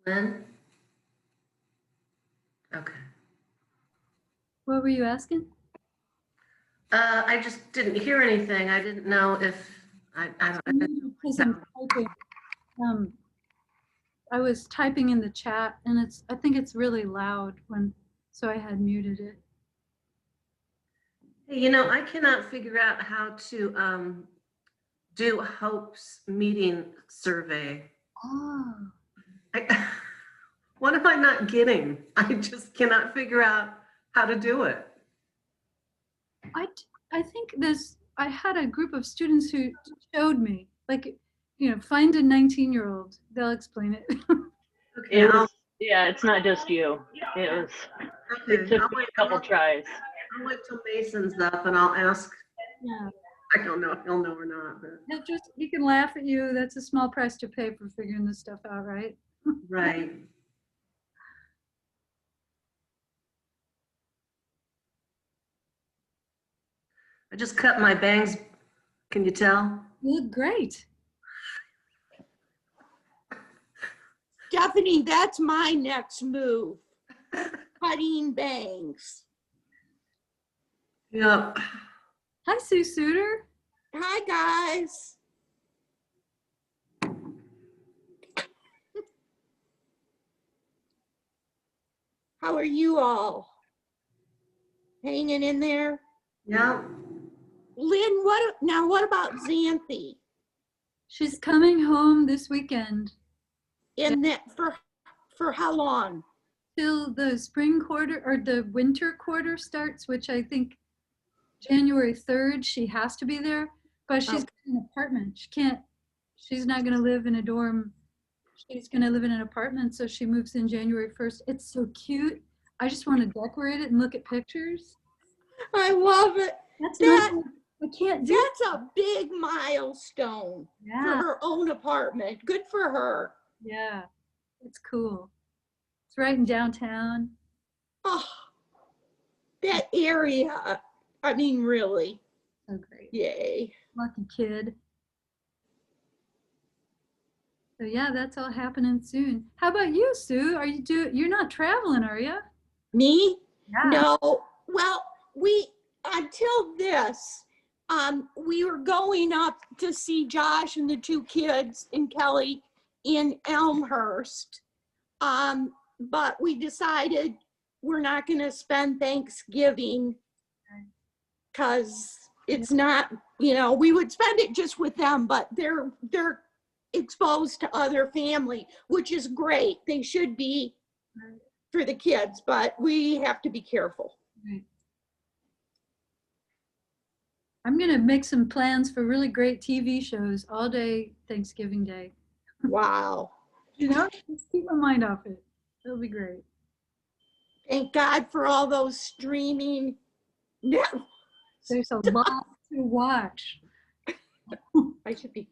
Lynn? Okay. What were you asking? I just didn't hear anything. I didn't know if I don't Because I'm typing. I was typing in the chat, and I think it's really loud so I had muted it. Hey, you know, I cannot figure out how to do Hope's meeting survey. Oh. What am I not getting? I just cannot figure out how to do it. I think I had a group of students who showed me, like, find a 19-year-old, they'll explain it. Okay, yeah, it's not just you. It took me a couple tries. I'll wait till Mason's up and I'll ask. Yeah. I don't know if he'll know or not, but he can laugh at you. That's a small price to pay for figuring this stuff out, right? Right. I just cut my bangs. Can you tell? You look great. Stephanie, that's my next move. Cutting bangs. Yep. Hi, Sue Suter. Hi, guys. How are you all? Hanging in there? Yeah. Lynn, what about Xanthi? She's coming home this weekend. For how long? Till the spring quarter or the winter quarter starts, which I think January 3rd, she has to be there, but she's in an apartment. She's not gonna live in a dorm. She's gonna live in an apartment, so she moves in January 1st. It's so cute. I just want to decorate it and look at pictures. I love it. I can't do That's a big milestone for her own apartment. Good for her. Yeah, it's cool. It's right in downtown. Oh, that area. I mean, really. So great. Yay. Lucky kid. So yeah, that's all happening soon. How about you, Sue? You're not traveling, are you? Me? Yeah. No. Well, until this, we were going up to see Josh and the two kids and Kelly in Elmhurst. But we decided we're not going to spend Thanksgiving because it's not, we would spend it just with them, but they're exposed to other family, which is great. They should be for the kids, but we have to be careful. Right. I'm going to make some plans for really great TV shows all day Thanksgiving Day. Wow. Just keep my mind off it. It'll be great. Thank God for all those streaming networks. There's a lot to watch. I should be.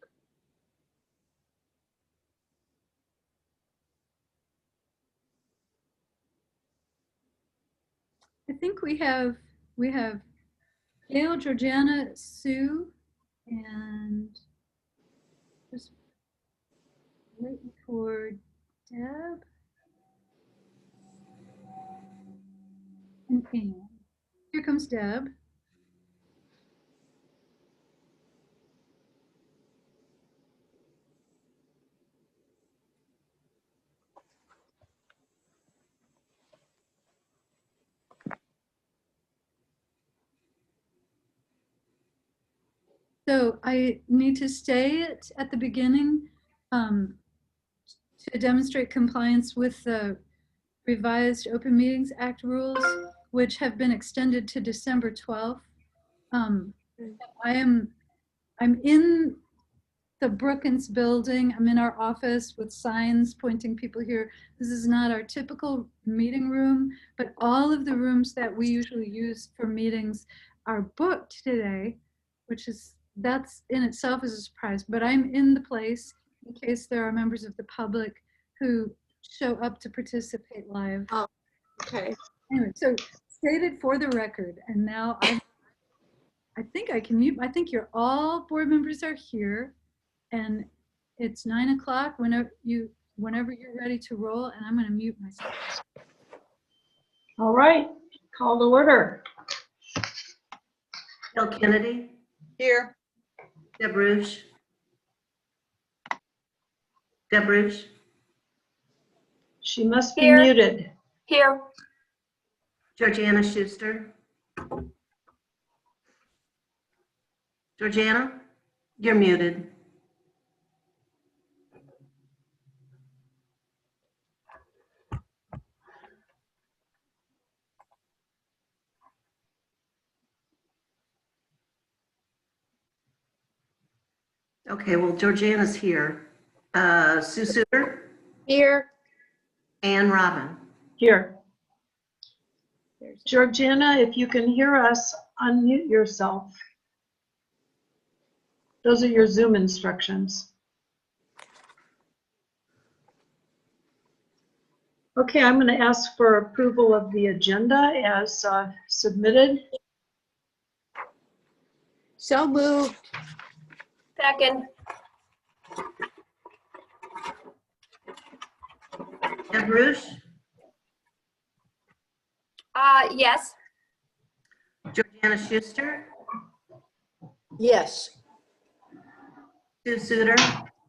I think we have Gail, Georgiana, Sue, and just waiting for Deb and Anne. Here comes Deb. So I need to stay at the beginning to demonstrate compliance with the revised Open Meetings Act rules, which have been extended to December 12th. I'm in the Brookins building. I'm in our office with signs pointing people here. This is not our typical meeting room, but all of the rooms that we usually use for meetings are booked today, that's in itself is a surprise, but I'm in the place in case there are members of the public who show up to participate live. Oh, okay. Anyway, so stated for the record, and now I think I can mute. I think all board members are here, and it's 9 o'clock. Whenever whenever you're ready to roll, and I'm going to mute myself. All right, call to order. Bill Kennedy, Here. Deb Rouge. Deb Rouge, She must be Here. muted. Here. Georgiana Schuster. Georgiana, you're muted. Okay, well, Georgiana's here. Sue Suter, Here. Ann Robin. Here. Georgiana, if you can hear us, unmute yourself. Those are your Zoom instructions. Okay, I'm going to ask for approval of the agenda as submitted. So moved. Second. Deb Rouge, Yes. Georgiana Schuster, Yes. Sue Suter,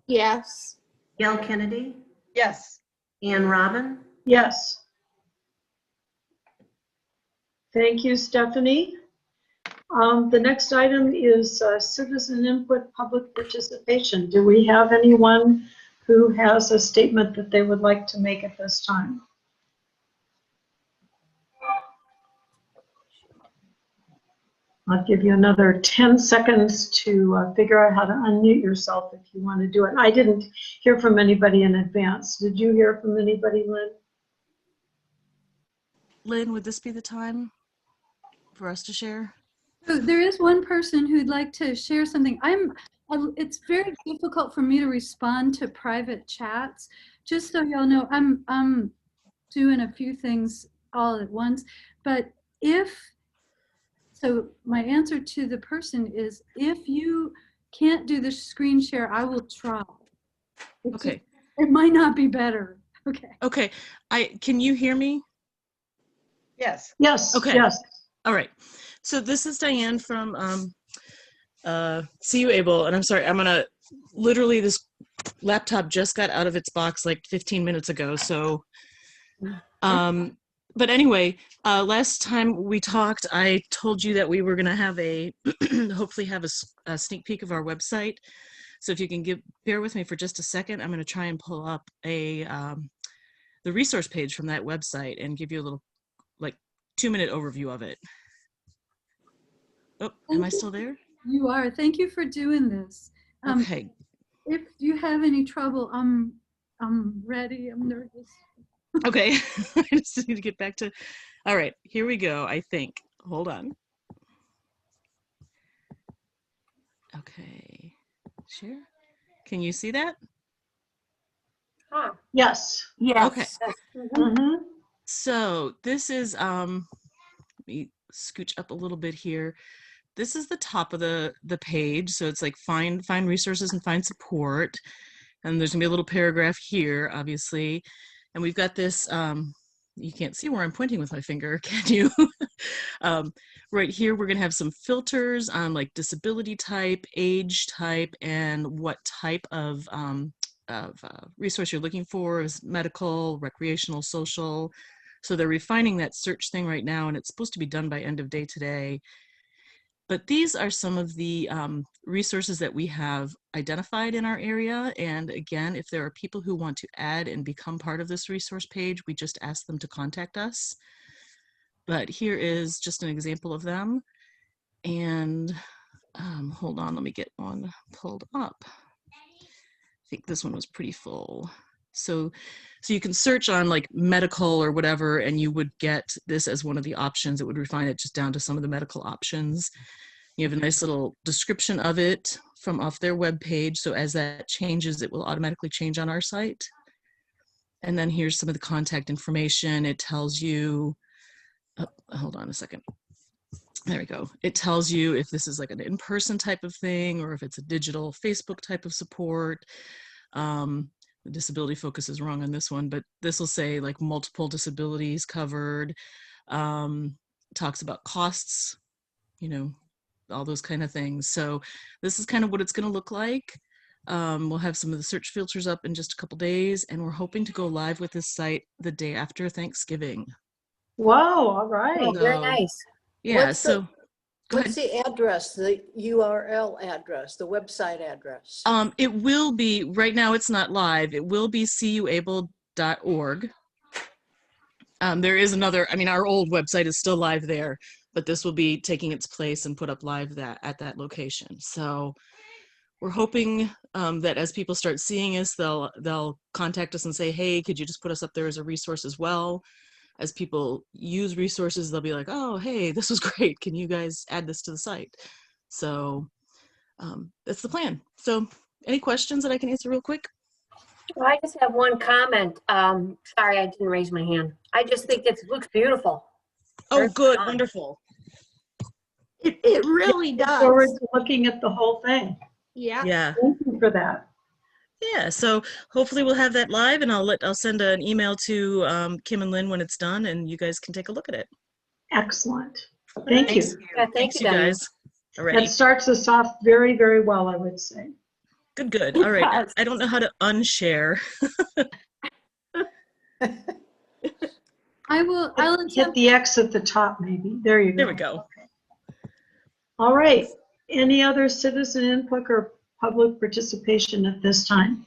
Yes. Gail Kennedy, Yes. Ann Robin. Yes. Thank you, Stephanie. The next item is citizen input, public participation. Do we have anyone who has a statement that they would like to make at this time? I'll give you another 10 seconds to figure out how to unmute yourself if you want to do it. I didn't hear from anybody in advance. Did you hear from anybody, Lynn? Lynn, would this be the time for us to share? So there is one person who'd like to share something. It's very difficult for me to respond to private chats. Just so y'all know, I'm doing a few things all at once. But so my answer to the person is, if you can't do the screen share, I will try. Okay. It might not be better. Okay. Okay. Can you hear me? Yes. Yes. Okay. Yes. All right. So this is Diane from See You Able, and I'm sorry, literally this laptop just got out of its box like 15 minutes ago. So, but anyway, last time we talked, I told you that we were going to have hopefully have a sneak peek of our website. So if you can bear with me for just a second, I'm going to try and pull up the resource page from that website and give you a little 2-minute overview of it. Oh, am I still there? You are. Thank you for doing this. Okay. If you have any trouble, I'm ready. I'm nervous. Okay. I just need to get back to. All right, here we go. I think. Hold on. Okay. Share. Can you see that? Huh. Yes. Yes. Okay. Mm-hmm. So this is let me scooch up a little bit here. This is the top of the page. So it's like find resources and find support. And there's gonna be a little paragraph here, obviously. And we've got this, you can't see where I'm pointing with my finger, can you? Right here, we're gonna have some filters on like disability type, age type, and what type of resource you're looking for, is medical, recreational, social. So they're refining that search thing right now, and it's supposed to be done by end of day today. But these are some of the resources that we have identified in our area. And again, if there are people who want to add and become part of this resource page, we just ask them to contact us. But here is just an example of them. And hold on, let me get one pulled up. I think this one was pretty full. So you can search on like medical or whatever, and you would get this as one of the options. It would refine it just down to some of the medical options. You have a nice little description of it from off their webpage. So as that changes, it will automatically change on our site. And then here's some of the contact information. It tells you, oh, hold on a second. There we go. It tells you if this is like an in-person type of thing or if it's a digital Facebook type of support. the disability focus is wrong on this one, but this will say like multiple disabilities covered, talks about costs, you know, all those kind of things. So this is kind of what it's going to look like. We'll have some of the search filters up in just a couple days, and we're hoping to go live with this site the day after Thanksgiving. Whoa, all right. Oh, very So, nice. yeah, What's so go ahead. What's the address, the URL address, the website address? It will be, right now it's not live, it will be cuable.org. There is another, I mean, our old website is still live there, but this will be taking its place and put up live at that location. So we're hoping that as people start seeing us, they'll contact us and say, hey, could you just put us up there as a resource as well? As people use resources, they'll be like, oh, hey, this was great. Can you guys add this to the site? So that's the plan. So any questions that I can answer real quick? Well, I just have one comment. Sorry, I didn't raise my hand. I just think it looks beautiful. Oh, Very good, fun. wonderful. It really Look forward does. to looking at the whole thing. Yeah. Yeah. Thank you for that. Yeah, so hopefully we'll have that live, and I'll send an email to Kim and Lynn when it's done, and you guys can take a look at it. Excellent. Thank Thanks. you. Yeah, Thanks, thank you you, Diane. guys. Alrighty. That starts us off very, very well, I would say. Good, good. It All right. does. I don't know how to unshare. I'll Hit attempt. the X at the top, maybe. There you go. There we go. All right. Any other citizen input or public participation at this time?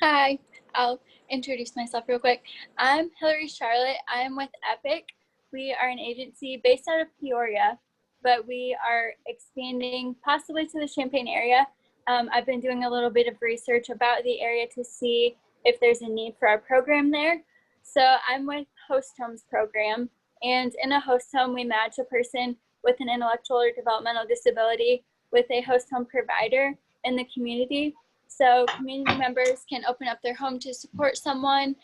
Hi, I'll introduce myself real quick. I'm Hillary Charlotte. I'm with Epic. We are an agency based out of Peoria, but we are expanding possibly to the Champaign area. I've been doing a little bit of research about the area to see if there's a need for our program there. So I'm with Host Homes program, and in a host home, we match a person with an intellectual or developmental disability with a host home provider in the community. So community members can open up their home to support someone.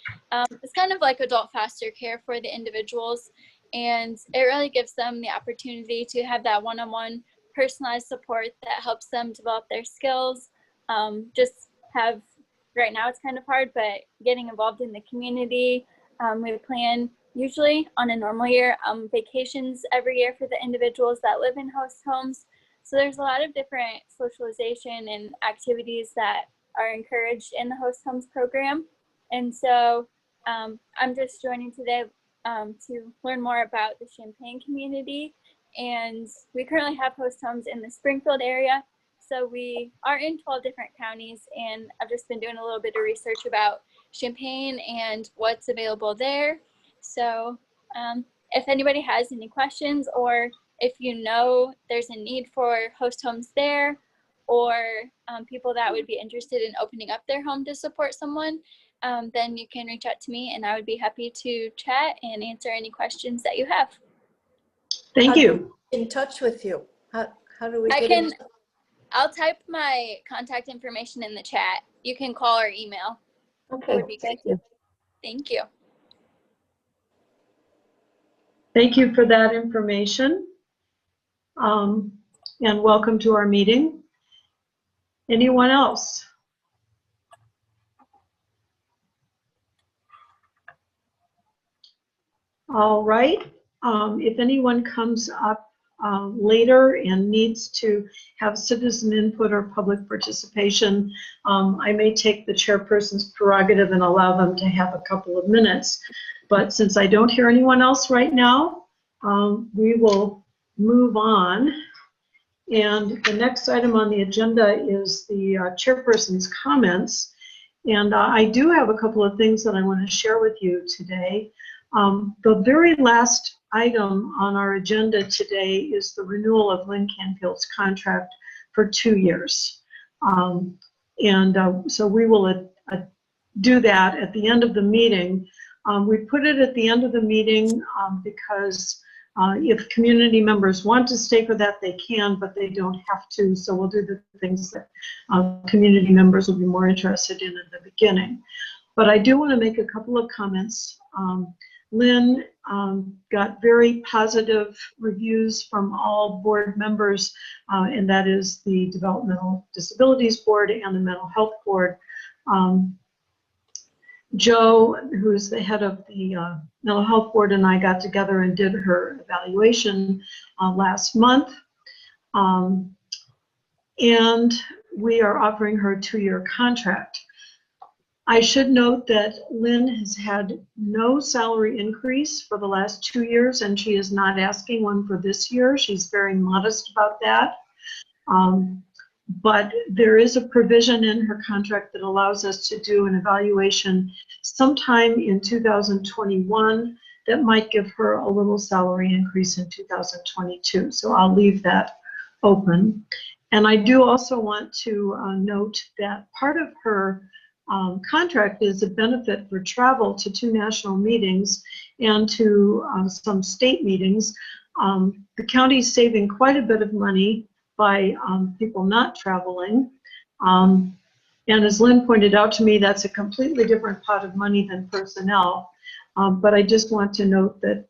It's kind of like adult foster care for the individuals, and it really gives them the opportunity to have that one-on-one personalized support that helps them develop their skills. Right now it's kind of hard, but getting involved in the community. We plan usually on a normal year vacations every year for the individuals that live in host homes. So there's a lot of different socialization and activities that are encouraged in the host homes program. And so I'm just joining today to learn more about the Champaign community. And we currently have host homes in the Springfield area. So we are in 12 different counties, and I've just been doing a little bit of research about Champaign and what's available there. So if anybody has any questions, or if you know there's a need for host homes there, or people that would be interested in opening up their home to support someone, then you can reach out to me, and I would be happy to chat and answer any questions that you have. Thank you. In touch with you. How do we get in? I'll type my contact information in the chat. You can call or email. Okay, Would be good. thank you. Thank you. Thank you for that information. And welcome to our meeting. Anyone else? All right. If anyone comes up later and needs to have citizen input or public participation, I may take the chairperson's prerogative and allow them to have a couple of minutes. But since I don't hear anyone else right now, we will move on. And the next item on the agenda is the chairperson's comments. And I do have a couple of things that I want to share with you today. The very last item on our agenda today is the renewal of Lynn Canfield's contract for 2 years. So we will do that at the end of the meeting. We put it at the end of the meeting because if community members want to stay for that, they can, but they don't have to. So we'll do the things that community members will be more interested in the beginning. But I do want to make a couple of comments. Lynn got very positive reviews from all board members, and that is the Developmental Disabilities Board and the Mental Health Board. Joe, who is the head of the Mental Health Board, and I got together and did her evaluation last month. And we are offering her a 2-year contract. I should note that Lynn has had no salary increase for the last 2 years, and she is not asking one for this year. She's very modest about that. But there is a provision in her contract that allows us to do an evaluation sometime in 2021 that might give her a little salary increase in 2022. So I'll leave that open. And I do also want to note that part of her contract is a benefit for travel to 2 national meetings and to some state meetings. The county's saving quite a bit of money by people not traveling. And as Lynn pointed out to me, that's a completely different pot of money than personnel. But I just want to note that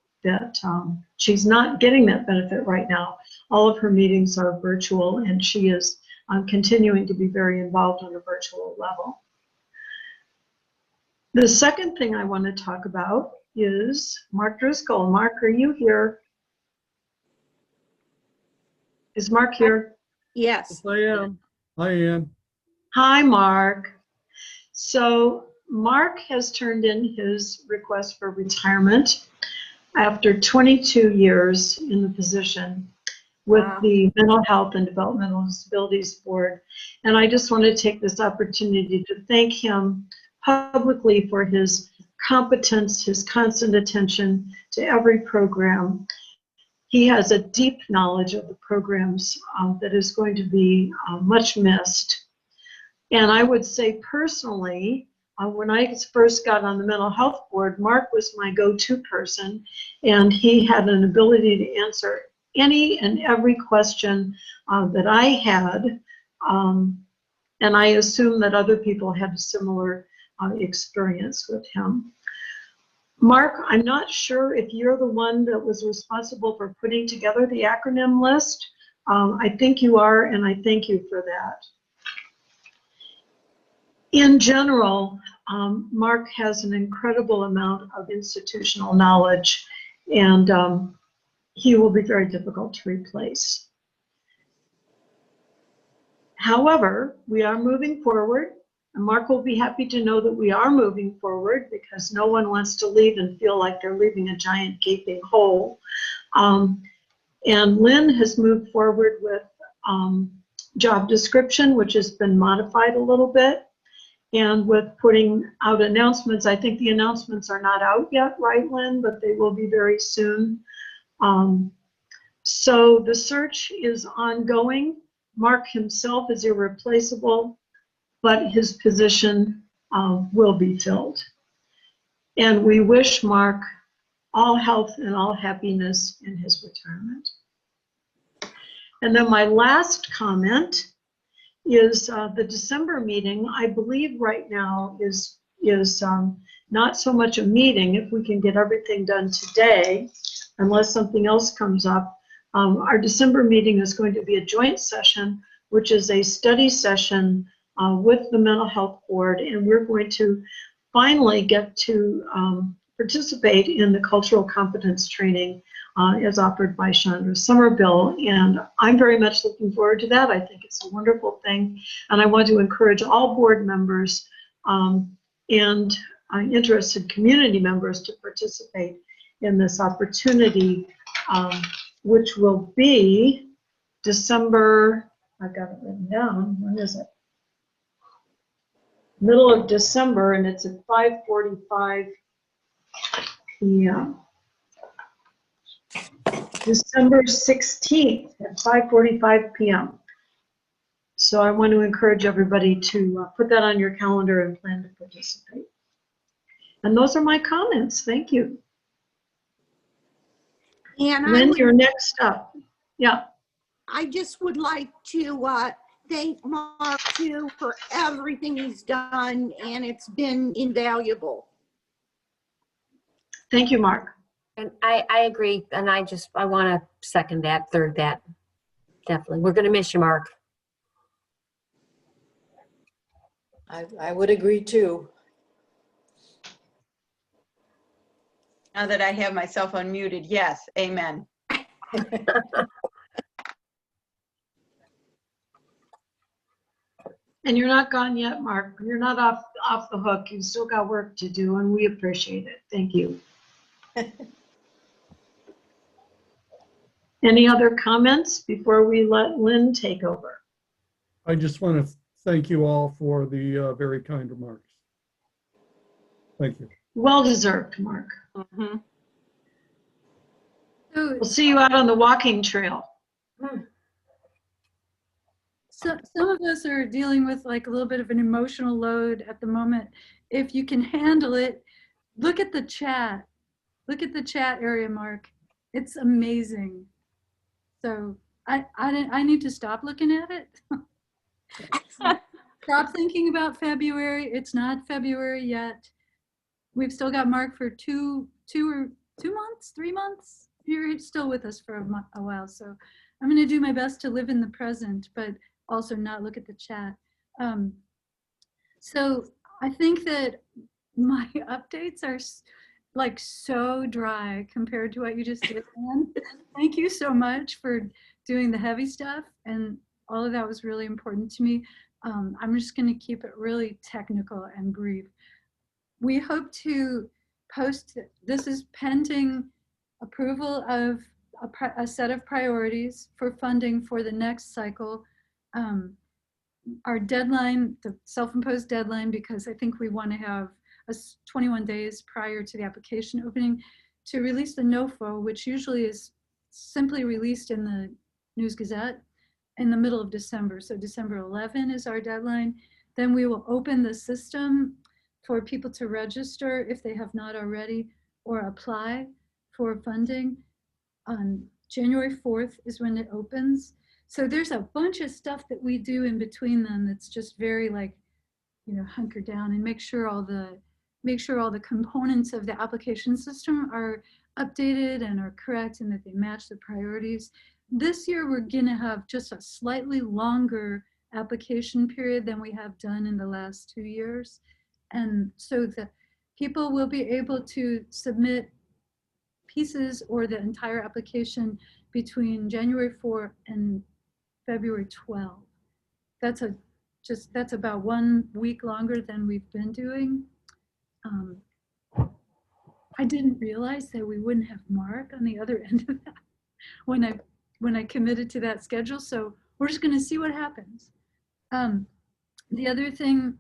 she's not getting that benefit right now. All of her meetings are virtual, and she is continuing to be very involved on a virtual level. The second thing I want to talk about is Mark Driscoll. Mark, are you here? Is Mark here? Yes. I am. I am. Hi, Mark. So Mark has turned in his request for retirement after 22 years in the position with the Mental Health and Developmental Disabilities Board. And I just want to take this opportunity to thank him publicly for his competence, his constant attention to every program. He has a deep knowledge of the programs that is going to be much missed. And I would say personally, when I first got on the Mental Health Board, Mark was my go-to person, and he had an ability to answer any and every question that I had. And I assume that other people had a similar experience with him. Mark, I'm not sure if you're the one that was responsible for putting together the acronym list. I think you are, and I thank you for that. In general, Mark has an incredible amount of institutional knowledge, and he will be very difficult to replace. However, we are moving forward. And Mark will be happy to know that we are moving forward, because no one wants to leave and feel like they're leaving a giant gaping hole. And Lynn has moved forward with job description, which has been modified a little bit, and with putting out announcements. I think the announcements are not out yet, right, Lynn? But they will be very soon. So the search is ongoing. Mark himself is irreplaceable, but his position will be filled. And we wish Mark all health and all happiness in his retirement. And then my last comment is the December meeting, I believe right now is not so much a meeting, if we can get everything done today, unless something else comes up. Our December meeting is going to be a joint session, which is a study session with the Mental Health Board, and we're going to finally get to participate in the cultural competence training as offered by Chandra Somerville, and I'm very much looking forward to that. I think it's a wonderful thing, and I want to encourage all board members and interested community members to participate in this opportunity, which will be December, I've got it written down, when is it? Middle of December, and it's at 5:45 p.m. December 16th at 5:45 p.m. So I want to encourage everybody to put that on your calendar and plan to participate. And those are my comments. Thank you. And Lynn, you're next up. Yeah. I just would like to thank Mark too for everything he's done, and it's been invaluable. Thank you, Mark. And I agree, and I want to second that, third that. Definitely. We're going to miss you, Mark. I would agree too. Now that I have myself unmuted, yes, amen. And you're not gone yet, Mark. You're not off the hook. You've still got work to do, and we appreciate it. Thank you. Any other comments before we let Lynn take over? I just want to thank you all for the very kind remarks. Thank you. Well deserved, Mark. Mhm. So, We'll see you out on the walking trail. so some of us are dealing with like a little bit of an emotional load at the moment. If you can handle it, look at the chat. Look at the chat area, Mark. It's amazing. So I need to stop looking at it. Stop thinking about February. It's not February yet. We've still got Mark for 2 months, 3 months. You're still with us for a while. So I'm going to do my best to live in the present, but also not look at the chat. So I think that my updates are like so dry compared to what you just did, Anne. Thank you so much for doing the heavy stuff, and all of that was really important to me. I'm just going to keep it really technical and brief. We hope to post, this is pending approval of a set of priorities for funding for the next cycle. Our deadline, the self-imposed deadline, because I think we want to have 21 days prior to the application opening to release the NOFO, which usually is simply released in the News Gazette in the middle of December. So December 11 is our deadline. Then we will open the system for people to register if they have not already, or apply for funding. On January 4th is when it opens. So there's a bunch of stuff that we do in between them that's just very like, you know, hunker down and make sure all the components of the application system are updated and are correct and that they match the priorities. This year, we're gonna have just a slightly longer application period than we have done in the last 2 years. And so that people will be able to submit pieces or the entire application between January 4 and February 12. That's about 1 week longer than we've been doing. I didn't realize that we wouldn't have Mark on the other end of that when I committed to that schedule. So we're just going to see what happens. The other thing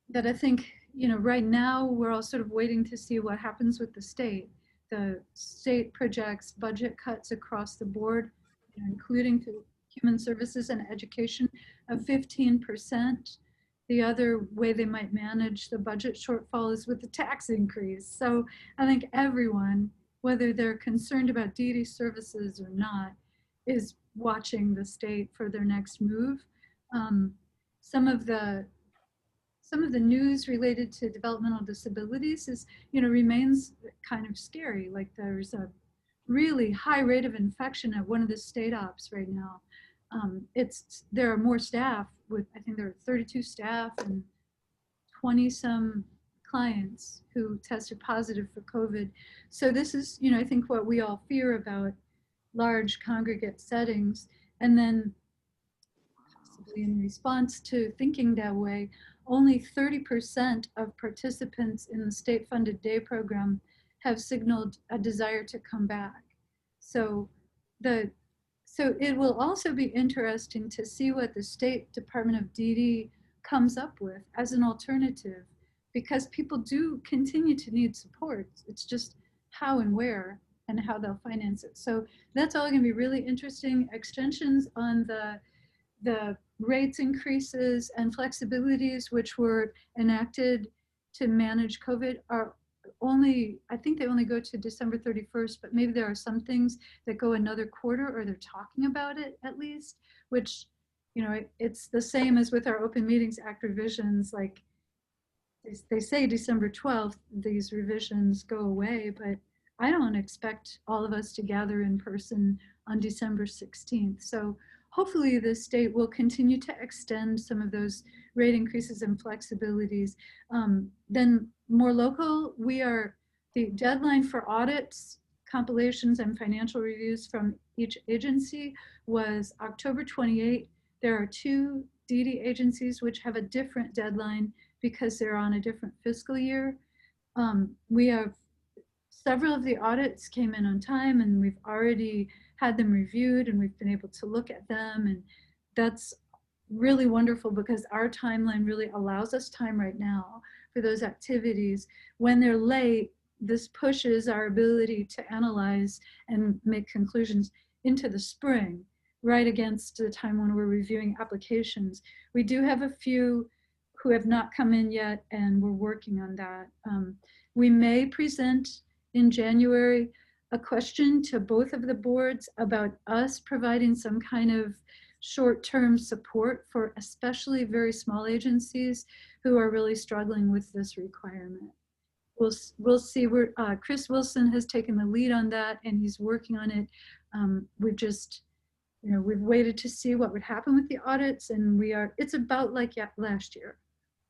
that I think, you know, right now we're all sort of waiting to see what happens with the state. The state projects budget cuts across the board, you know, including to human services and education of 15%. The other way they might manage the budget shortfall is with the tax increase. So I think everyone, whether they're concerned about DD services or not, is watching the state for their next move. Some of the news related to developmental disabilities is, you know, remains kind of scary. Like there's a really high rate of infection at one of the state ops right now. There are more staff I think there are 32 staff and 20 some clients who tested positive for COVID. So this is, you know, I think what we all fear about large congregate settings. And then possibly in response to thinking that way, only 30% of participants in the state-funded day program have signaled a desire to come back. So it will also be interesting to see what the State Department of DD comes up with as an alternative, because people do continue to need support. It's just how and where and how they'll finance it. So that's all going to be really interesting. Extensions on the rates increases and flexibilities which were enacted to manage COVID are only, I think they only go to December 31st, but maybe there are some things that go another quarter, or they're talking about it at least, which, you know, it's the same as with our Open Meetings Act revisions. Like they say December 12th, these revisions go away, but I don't expect all of us to gather in person on December 16th. So hopefully the state will continue to extend some of those rate increases and flexibilities. Then more local, the deadline for audits, compilations, and financial reviews from each agency was October 28th. There are 2 DD agencies which have a different deadline because they're on a different fiscal year. We have several of the audits came in on time, and we've already had them reviewed, and we've been able to look at them, and that's really wonderful because our timeline really allows us time right now for those activities. When they're late, this pushes our ability to analyze and make conclusions into the spring, right against the time when we're reviewing applications. We do have a few who have not come in yet, and we're working on that. We may present in January a question to both of the boards about us providing some kind of short-term support for especially very small agencies who are really struggling with this requirement. We'll see. Chris Wilson has taken the lead on that, and he's working on it. We've just, we've waited to see what would happen with the audits, and it's about like last year.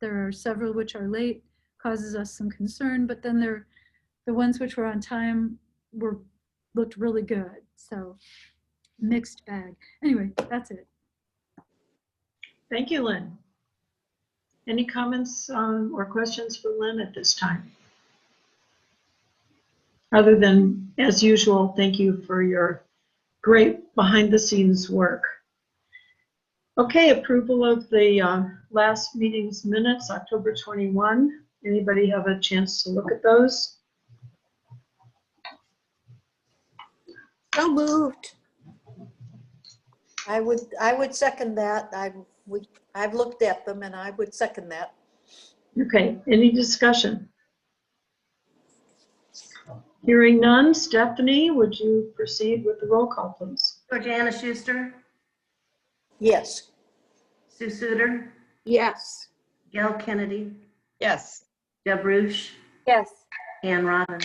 There are several which are late, causes us some concern, but then the ones which were on time looked really good. So mixed bag. Anyway, that's it. Thank you, Lynn. Any comments or questions for Lynn at this time? Other than, as usual, thank you for your great behind the scenes work. Okay, approval of the last meeting's minutes, October 21. Anybody have a chance to look at those? So moved. I would second that. I've looked at them and I would second that. Okay, any discussion? Hearing none, Stephanie, would you proceed with the roll call, please? Georgiana Schuster, Yes. Sue Suter, Yes. Gail Kennedy, Yes. Deb Ruch, Yes. Ann Robin.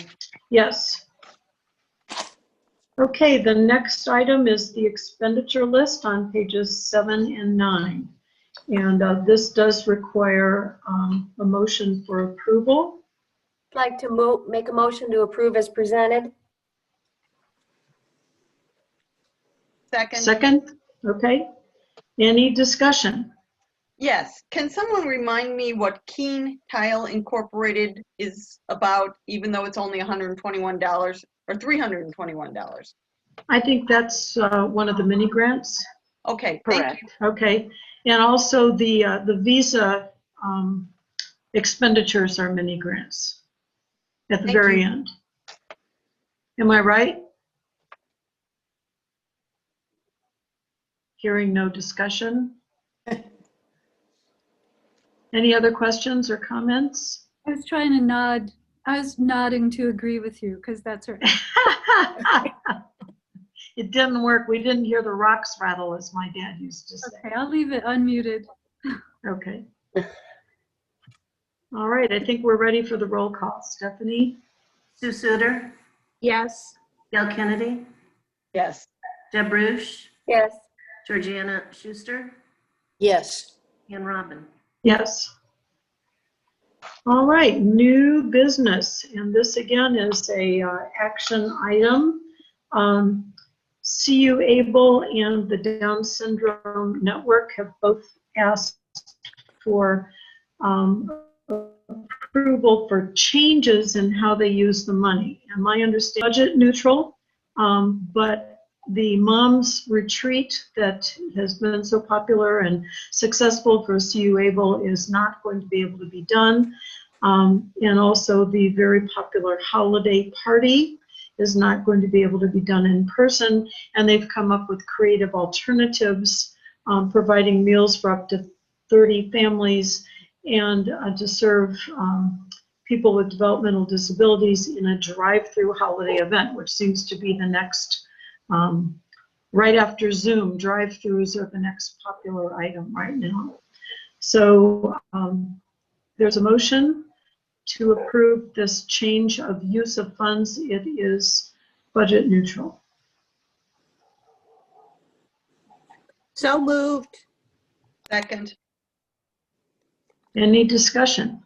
Yes. Okay, the next item is the expenditure list on pages 7 and 9. And this does require a motion for approval. I'd like to make a motion to approve as presented. Second. Second, okay. Any discussion? Yes. Can someone remind me what Keene Tile Incorporated is about, even though it's only $121 or $321? I think that's one of the mini grants. Okay, thank Correct. you. Okay, and also the visa expenditures are mini grants at the Thank very you. end. Am I right? Hearing no discussion. Any other questions or comments? I was trying to nod. I was nodding to agree with you because that's right. It didn't work. We didn't hear the rocks rattle, as my dad used to say. Okay, I'll leave it unmuted. Okay. All right, I think we're ready for the roll call. Stephanie? Sue Suter, Yes. Gail Kennedy, Yes. Deb Ruch, Yes. Georgiana Schuster, Yes. Ann Robin. Yes. All right, new business, and this again is a action item. CU Able and the Down Syndrome Network have both asked for approval for changes in how they use the money. And my understanding, budget neutral, but the Moms Retreat that has been so popular and successful for CU Able is not going to be able to be done. And also the very popular holiday party is not going to be able to be done in person. And they've come up with creative alternatives, providing meals for up to 30 families and to serve people with developmental disabilities in a drive-through holiday event, which seems to be the next, right after Zoom, drive-throughs are the next popular item right now. So there's a motion to approve this change of use of funds. It is budget neutral. So moved. Second. Any discussion?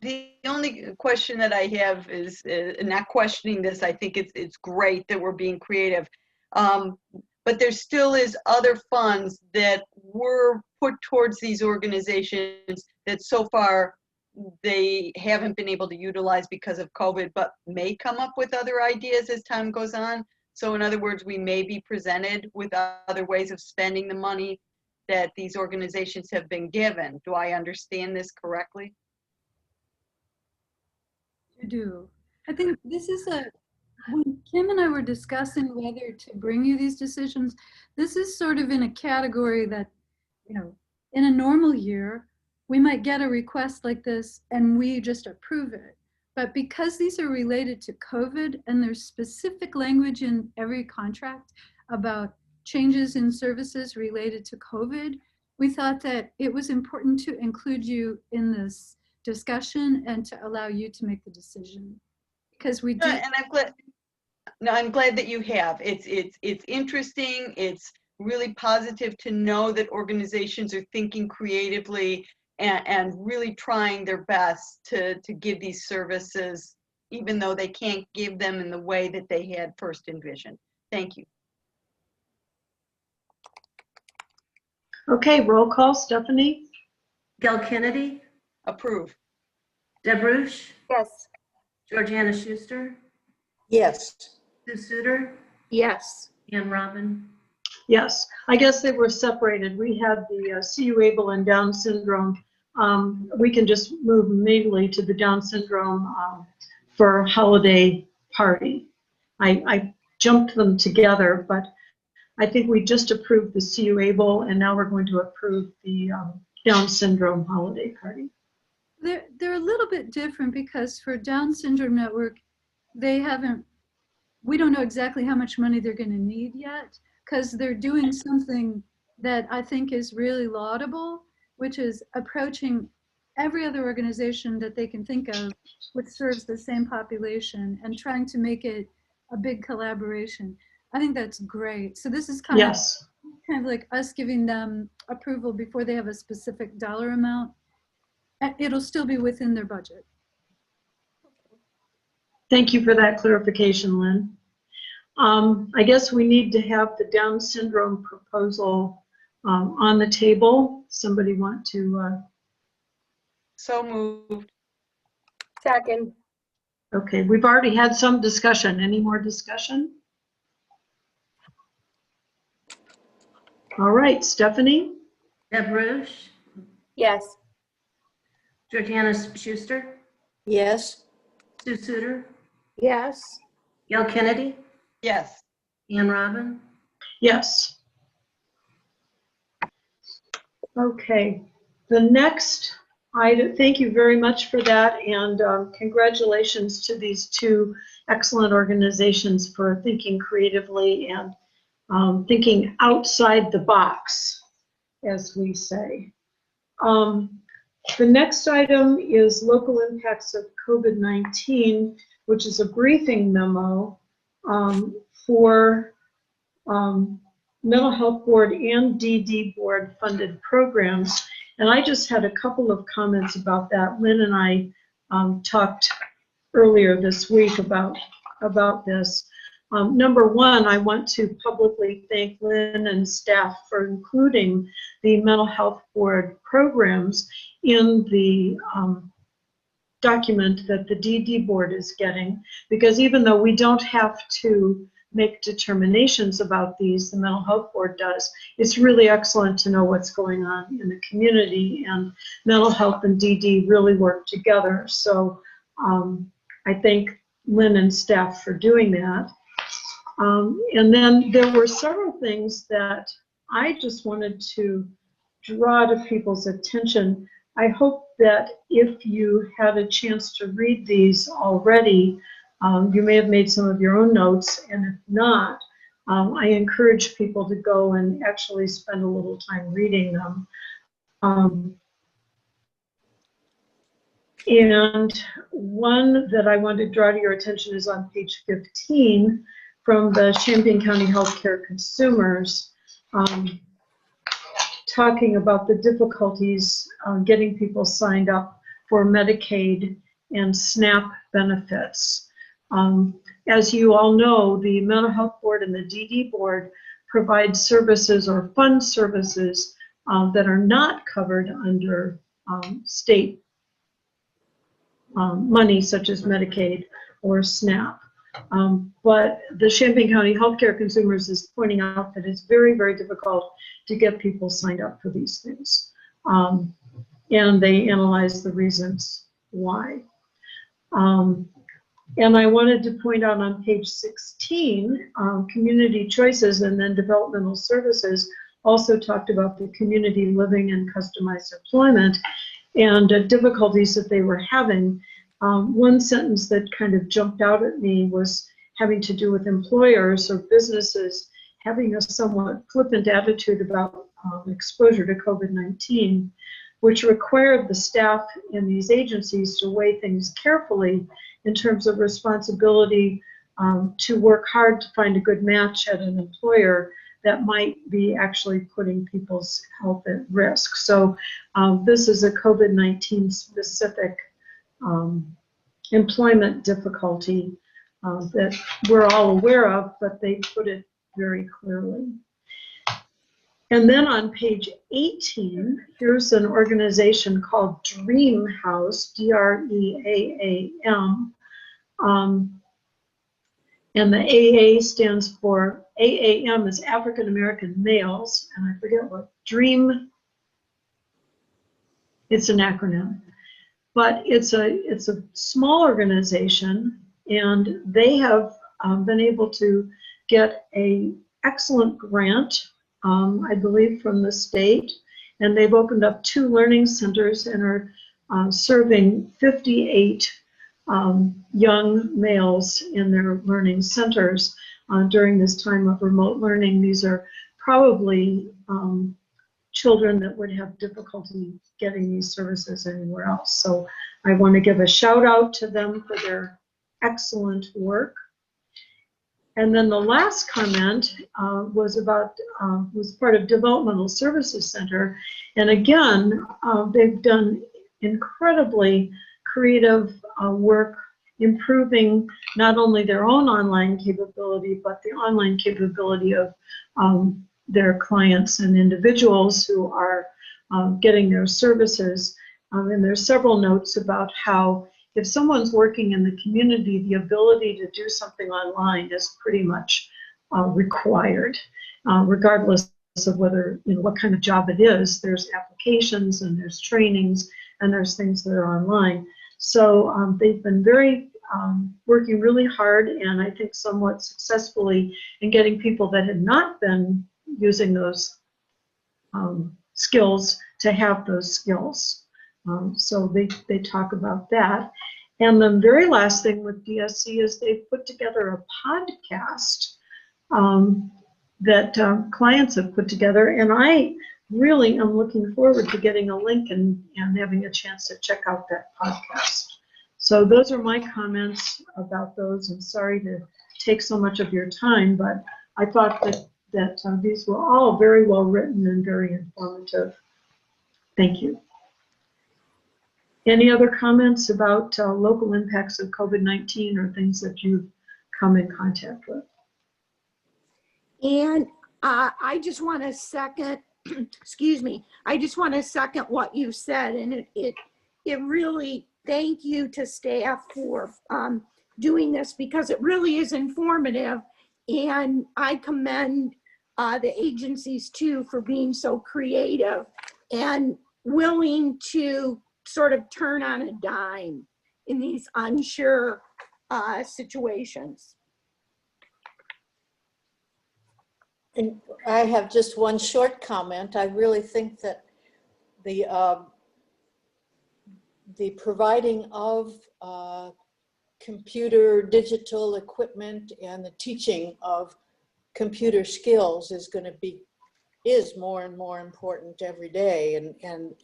The only question that I have is, not questioning this, I think it's great that we're being creative. But there still is other funds that were put towards these organizations that so far they haven't been able to utilize because of COVID, but may come up with other ideas as time goes on. So in other words, we may be presented with other ways of spending the money that these organizations have been given. Do I understand this correctly? You do. I think this is when Kim and I were discussing whether to bring you these decisions, this is sort of in a category that, you know, in a normal year, we might get a request like this and we just approve it. But because these are related to COVID and there's specific language in every contract about changes in services related to COVID, we thought that it was important to include you in this discussion and to allow you to make the decision. Because we do. And I'm glad. No, I'm glad that you have. It's interesting. It's really positive to know that organizations are thinking creatively and really trying their best to give these services, even though they can't give them in the way that they had first envisioned. Thank you. Okay, roll call. Stephanie? Gail Kennedy, Approve. Deb Ruch, Yes. Georgiana Schuster, Yes. Sue Suter, Yes. Ann Robin. Yes, I guess they were separated. We had the CU Able and Down syndrome. We can just move immediately to the Down syndrome for holiday party. I jumped them together, but I think we just approved the CU Able and now we're going to approve the Down syndrome holiday party. They're a little bit different because for Down Syndrome Network, we don't know exactly how much money they're going to need yet because they're doing something that I think is really laudable, which is approaching every other organization that they can think of which serves the same population and trying to make it a big collaboration. I think that's great. So this is kind of like us giving them approval before they have a specific dollar amount. It'll still be within their budget. Thank you for that clarification, Lynn. I guess we need to have the Down syndrome proposal on the table. Somebody want to? So moved. Second. Okay, we've already had some discussion. Any more discussion? All right, Stephanie? Deb Ruch, Yes. Georgiana Schuster, Yes. Sue Suter, Yes. Gail Kennedy, Yes. Ann Robin. Yes. Okay, the next item, thank you very much for that, and congratulations to these two excellent organizations for thinking creatively and thinking outside the box, as we say. The next item is local impacts of COVID-19, which is a briefing memo for mental health board and DD board funded programs. And I just had a couple of comments about that. Lynn and I talked earlier this week about this. Number one, I want to publicly thank Lynn and staff for including the mental health board programs in the document that the DD board is getting, because even though we don't have to make determinations about these, the mental health board does, it's really excellent to know what's going on in the community, and mental health and DD really work together. So I thank Lynn and staff for doing that. And then there were several things that I just wanted to draw to people's attention. I hope that if you had a chance to read these already, you may have made some of your own notes, and if not, I encourage people to go and actually spend a little time reading them. And one that I want to draw to your attention is on page 15 from the Champaign County Healthcare Consumers, talking about the difficulties getting people signed up for Medicaid and SNAP benefits. As you all know, the Mental Health Board and the DD Board provide services or fund services that are not covered under state money, such as Medicaid or SNAP. But the Champaign County Healthcare Consumers is pointing out that it's very, very difficult to get people signed up for these things. And they analyze the reasons why. And I wanted to point out on page 16, Community Choices and then Developmental Services also talked about the community living and customized employment and difficulties that they were having. One sentence that kind of jumped out at me was having to do with employers or businesses having a somewhat flippant attitude about exposure to COVID-19, which required the staff in these agencies to weigh things carefully in terms of responsibility to work hard to find a good match at an employer that might be actually putting people's health at risk. So this is a COVID-19 specific employment difficulty that we're all aware of, but they put it very clearly. And then on page 18, here's an organization called Dream House, D-R-E-A-A-M. And the AA stands for, AAM is African American Males, and I forget what, Dream, it's an acronym. But it's a small organization, and they have been able to get an excellent grant, I believe, from the state, and they've opened up 2 learning centers and are serving 58 young males in their learning centers during this time of remote learning. These are probably children that would have difficulty getting these services anywhere else. So I want to give a shout out to them for their excellent work. And then the last comment was part of Developmental Services Center. And again, they've done incredibly creative work improving not only their own online capability, but the online capability of their clients and individuals who are getting their services. And there's several notes about how if someone's working in the community, the ability to do something online is pretty much required, regardless of whether, what kind of job it is. There's applications and there's trainings and there's things that are online. So they've been working really hard, and I think somewhat successfully, in getting people that had not been using those skills to have those skills. So they talk about that. And the very last thing with DSC is they've put together a podcast that clients have put together, and I really am looking forward to getting a link and having a chance to check out that podcast. So those are my comments about those, and sorry to take so much of your time, but I thought that these were all very well written and very informative. Thank you. Any other comments about local impacts of COVID-19 or things that you've come in contact with? And I just want to second, excuse me, I just want to second what you said. And it really, thank you to staff for doing this, because it really is informative. And I commend the agencies too for being so creative and willing to sort of turn on a dime in these unsure situations. And I have just one short comment. I really think that the providing of computer digital equipment and the teaching of computer skills is more and more important every day, and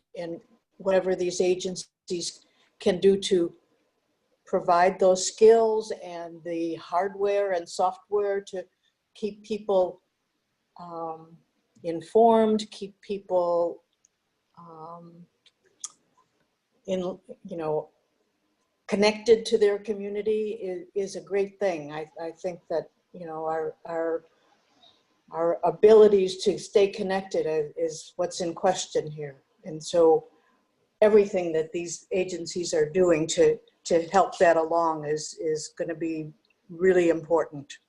whatever these agencies can do to provide those skills and the hardware and software to keep people informed, keep people connected to their community is a great thing. I think that, our abilities to stay connected is what's in question here. And so everything that these agencies are doing to help that along is going to be really important.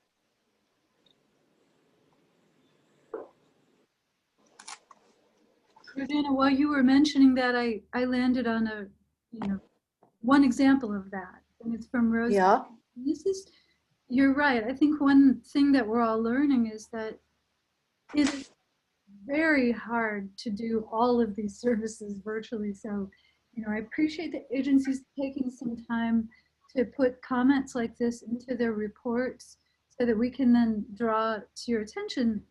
Rosanna, while you were mentioning that, I landed on one example of that, and it's from Rose. Yeah. You're right. I think one thing that we're all learning is that it is very hard to do all of these services virtually. So, I appreciate the agencies taking some time to put comments like this into their reports so that we can then draw to your attention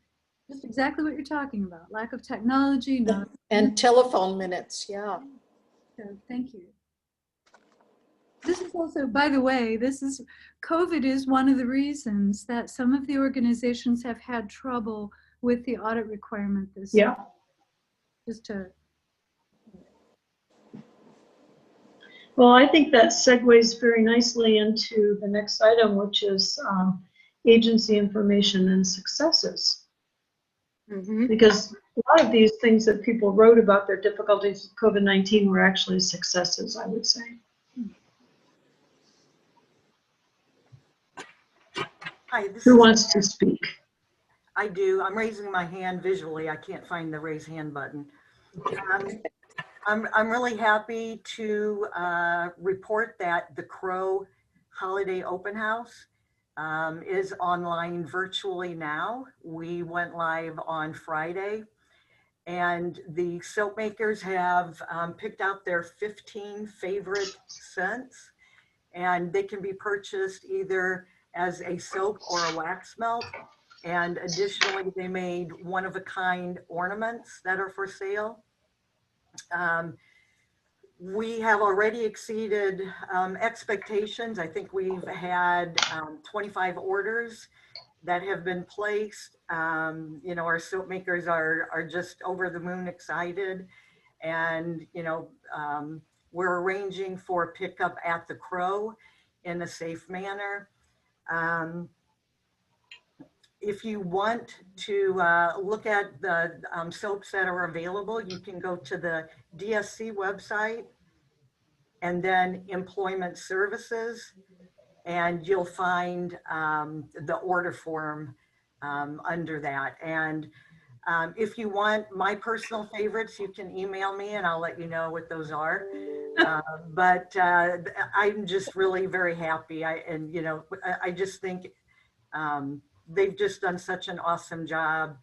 just exactly what you're talking about. Lack of technology. And telephone minutes, yeah. So thank you. This is also, by the way, COVID is one of the reasons that some of the organizations have had trouble with the audit requirement this year. Just to. Well, I think that segues very nicely into the next item, which is agency information and successes. Because a lot of these things that people wrote about their difficulties with COVID-19 were actually successes, I would say. Hi, Who wants to speak? I do. I'm raising my hand visually. I can't find the raise hand button. I'm really happy to report that the Crow Holiday Open House is online virtually now. We went live on Friday, and the soap makers have picked out their 15 favorite scents, and they can be purchased either as a soap or a wax melt. And additionally, they made one-of-a-kind ornaments that are for sale. We have already exceeded expectations. I think we've had 25 orders that have been placed. Our soap makers are just over the moon excited. And, we're arranging for pickup at the Crow in a safe manner. If you want to look at the soaps that are available, you can go to the DSC website and then employment services, and you'll find the order form under that. And if you want my personal favorites, you can email me and I'll let you know what those are. But I'm just really very happy. I just think they've just done such an awesome job,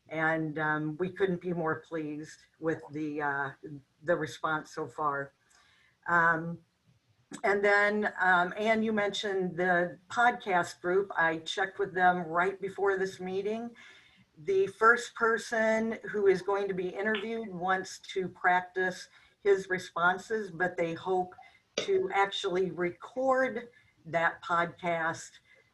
and we couldn't be more pleased with the response so far. And then, Anne, you mentioned the podcast group. I checked with them right before this meeting. The first person who is going to be interviewed wants to practice his responses, but they hope to actually record that podcast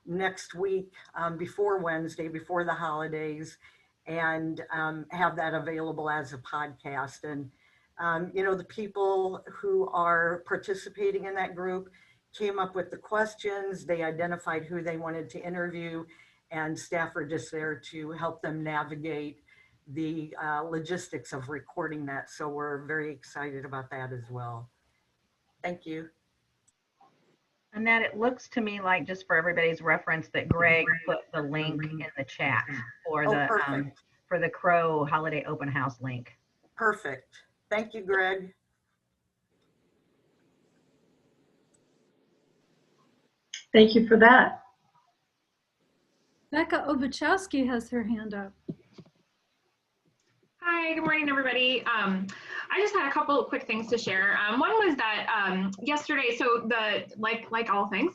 next week before Wednesday, before the holidays, and have that available as a podcast. And the people who are participating in that group came up with the questions, they identified who they wanted to interview, and staff are just there to help them navigate the logistics of recording that. So we're very excited about that as well. Thank you. Annette, it looks to me like, just for everybody's reference, that Greg put the link in the chat for the Crow Holiday Open House link. Perfect. Thank you, Greg. Thank you for that. Becca Obachowski has her hand up. Hi, good morning, everybody. I just had a couple of quick things to share. One was that yesterday, so like all things,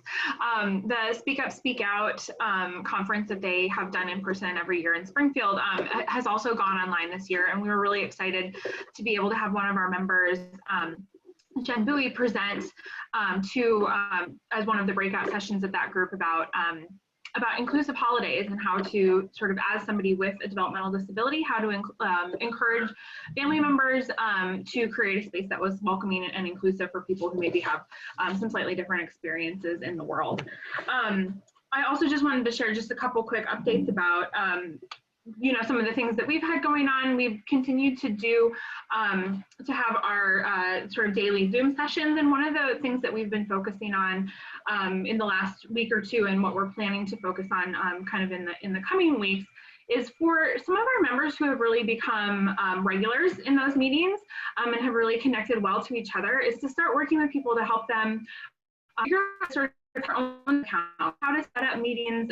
the Speak Up, Speak Out conference that they have done in person every year in Springfield has also gone online this year, and we were really excited to be able to have one of our members Jen Bowie present as one of the breakout sessions of that group about inclusive holidays and how to sort of, as somebody with a developmental disability, how to encourage family members to create a space that was welcoming and inclusive for people who maybe have some slightly different experiences in the world. I also just wanted to share just a couple quick updates about some of the things that we've had going on. We've continued to do, to have our sort of daily Zoom sessions. And one of the things that we've been focusing on in the last week or two, and what we're planning to focus on kind of in the coming weeks, is for some of our members who have really become regulars in those meetings and have really connected well to each other, is to start working with people to help them figure out sort of their own account, how to set up meetings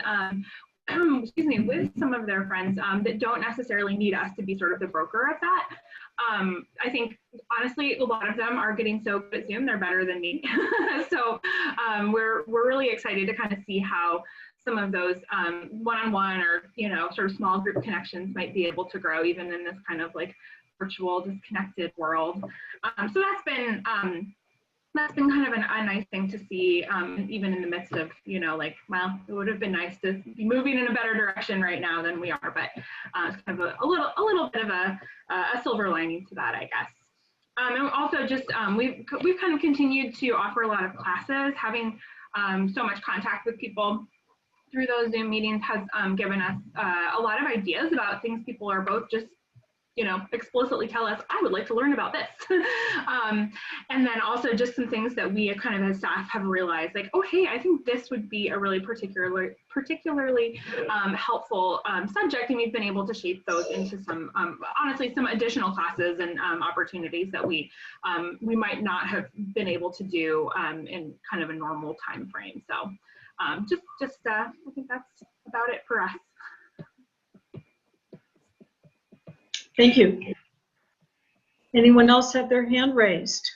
excuse me, with some of their friends that don't necessarily need us to be sort of the broker of that. I think, honestly, a lot of them are getting so good at Zoom, they're better than me. So we're really excited to kind of see how some of those one-on-one or, sort of small group connections might be able to grow even in this kind of like virtual disconnected world. So that's been kind of a nice thing to see, even in the midst of, well, it would have been nice to be moving in a better direction right now than we are, but it's kind of a little bit of a silver lining to that, I guess. And also just, we've kind of continued to offer a lot of classes. Having so much contact with people through those Zoom meetings has given us a lot of ideas about things people are both just explicitly tell us, I would like to learn about this. And then also just some things that we kind of as staff have realized, like, oh, hey, I think this would be a really particularly helpful subject. And we've been able to shape those into some, honestly, some additional classes and opportunities that we might not have been able to do in kind of a normal time frame. So I think that's about it for us. Thank you. Anyone else have their hand raised?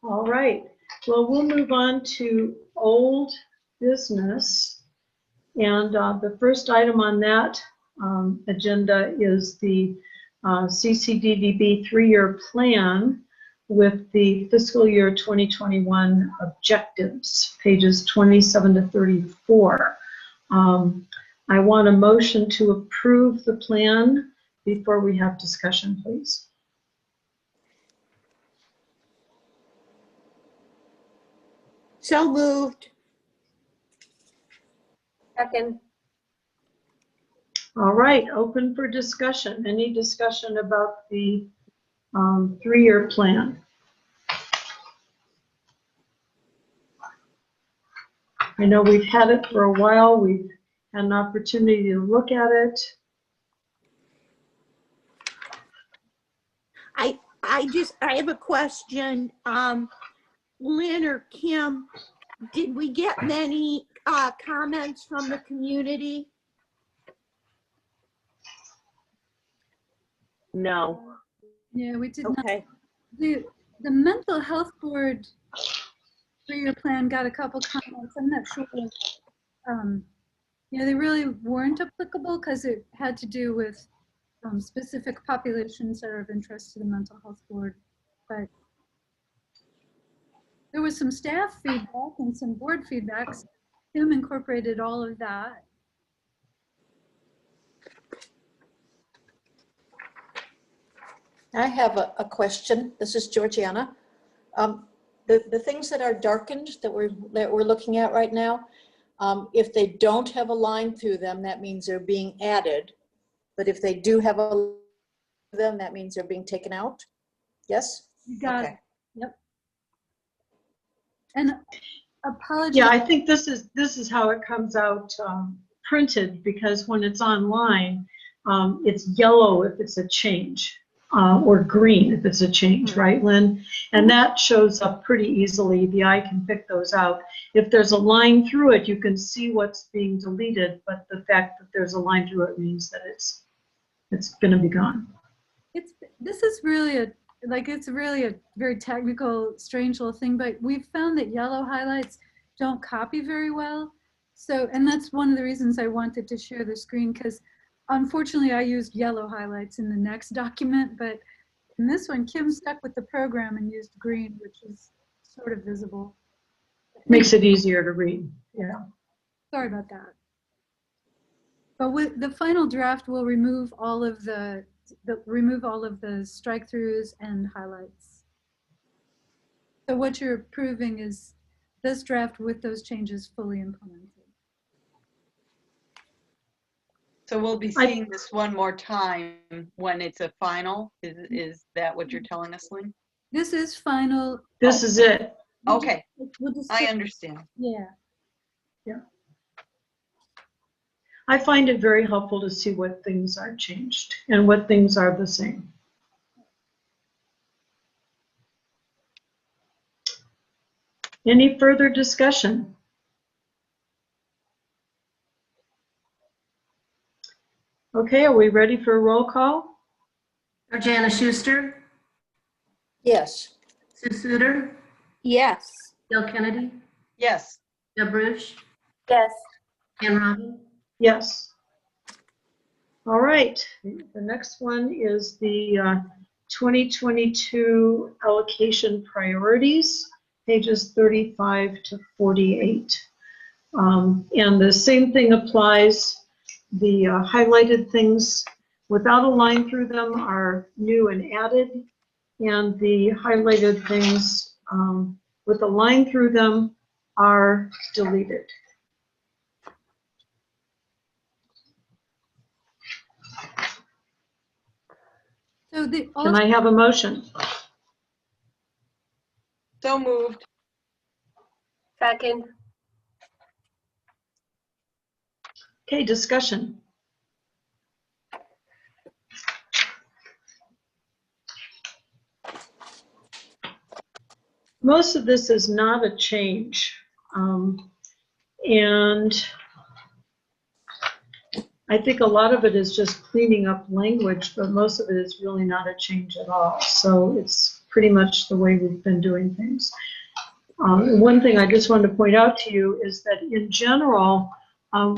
All right. Well, we'll move on to old business. And the first item on that agenda is the CCDDB 3-year plan with the fiscal year 2021 objectives, pages 27 to 34. I want a motion to approve the plan before we have discussion, please. So moved. Second. All right, open for discussion. Any discussion about the 3-year plan? I know we've had it for a while. We've had an opportunity to look at it. I have a question. Lynn or Kim, did we get many comments from the community? No. Yeah, we did Okay. not. The mental health board 3-year plan got a couple comments. I'm not sure. They really weren't applicable because it had to do with specific populations that are of interest to the mental health board. But there was some staff feedback and some board feedbacks. Tim incorporated all of that. I have a question. This is Georgiana. The things that are darkened that we're looking at right now, if they don't have a line through them, that means they're being added. But if they do have a line through them, that means they're being taken out. Yes? You got it. Yep. And apologies. Yeah, I think this is how it comes out printed, because when it's online, it's yellow if it's a change. Or green if it's a change, right, Lynn? And that shows up pretty easily. The eye can pick those out. If there's a line through it, you can see what's being deleted, but the fact that there's a line through it means that it's going to be gone. This is really it's really a very technical, strange little thing, but we've found that yellow highlights don't copy very well. So, and that's one of the reasons I wanted to share the screen, because unfortunately, I used yellow highlights in the next document, but in this one, Kim stuck with the program and used green, which is sort of visible. Makes it easier to read. Yeah. Sorry about that. But with the final draft, will remove all of the strike throughs and highlights. So what you're approving is this draft with those changes fully implemented. So we'll be seeing this one more time when it's a final. Is that what you're telling us, Lynn? This is final. This is it. Okay, We'll just I understand. Yeah. Yeah. I find it very helpful to see what things are changed and what things are the same. Any further discussion? Okay, are we ready for a roll call? Jana Schuster, Yes. Sue Suter, Yes. Bill Kennedy, Yes. Deb Bruce, Yes. Ann Robin. Yes. All right, the next one is the 2022 allocation priorities, pages 35 to 48. And the same thing applies. The highlighted things without a line through them are new and added, and the highlighted things with a line through them are deleted. So Can I have a motion? So moved. Second. Okay, discussion. Most of this is not a change. And I think a lot of it is just cleaning up language, but most of it is really not a change at all. So it's pretty much the way we've been doing things. One thing I just wanted to point out to you is that in general,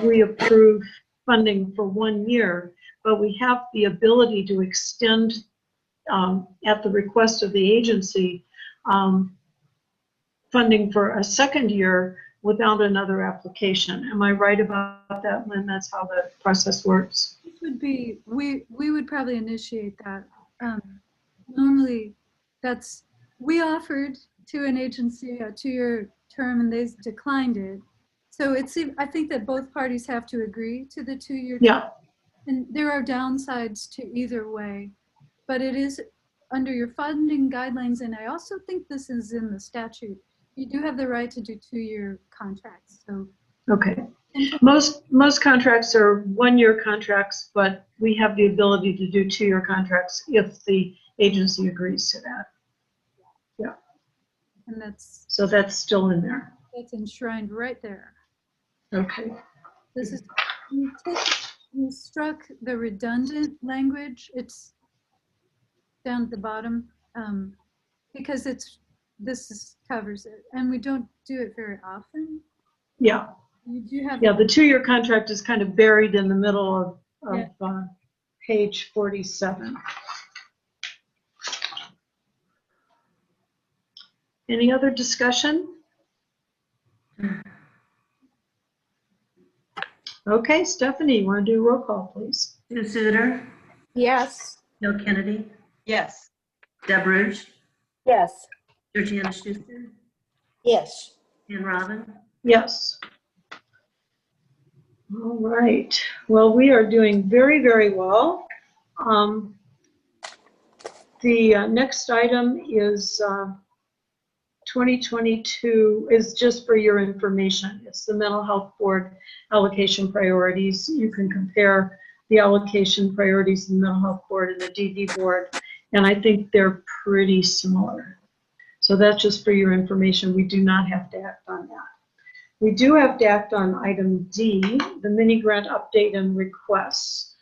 we approve funding for 1 year, but we have the ability to extend at the request of the agency funding for a second year without another application. Am I right about that, Lynn? That's how the process works. It would be, we would probably initiate that. Normally, we offered to an agency a 2-year term and they declined it. So I think that both parties have to agree to the 2-year term. Yeah. And there are downsides to either way, but it is under your funding guidelines, and I also think this is in the statute. You do have the right to do 2-year contracts. So okay. Most contracts are 1-year contracts, but we have the ability to do 2-year contracts if the agency agrees to that. Yeah. And so that's still in there. That's enshrined right there. Okay. This is, you struck the redundant language. It's down at the bottom because this covers it, and we don't do it very often. Yeah. You do have. Yeah, the 2-year contract is kind of buried in the middle of page 47. Any other discussion? Okay, Stephanie, you want to do roll call, please? Sue Suter, Yes. Bill Kennedy, Yes. Deb Bruce, Yes. Jana Schuster, Yes. Ann Robin. Yes. All right. Well, we are doing very, very well. The next item is 2022 is just for your information. It's the Mental Health Board allocation priorities. You can compare the allocation priorities in the Mental Health Board and the DD Board, and I think they're pretty similar. So that's just for your information. We do not have to act on that. We do have to act on item D, the mini grant update and requests.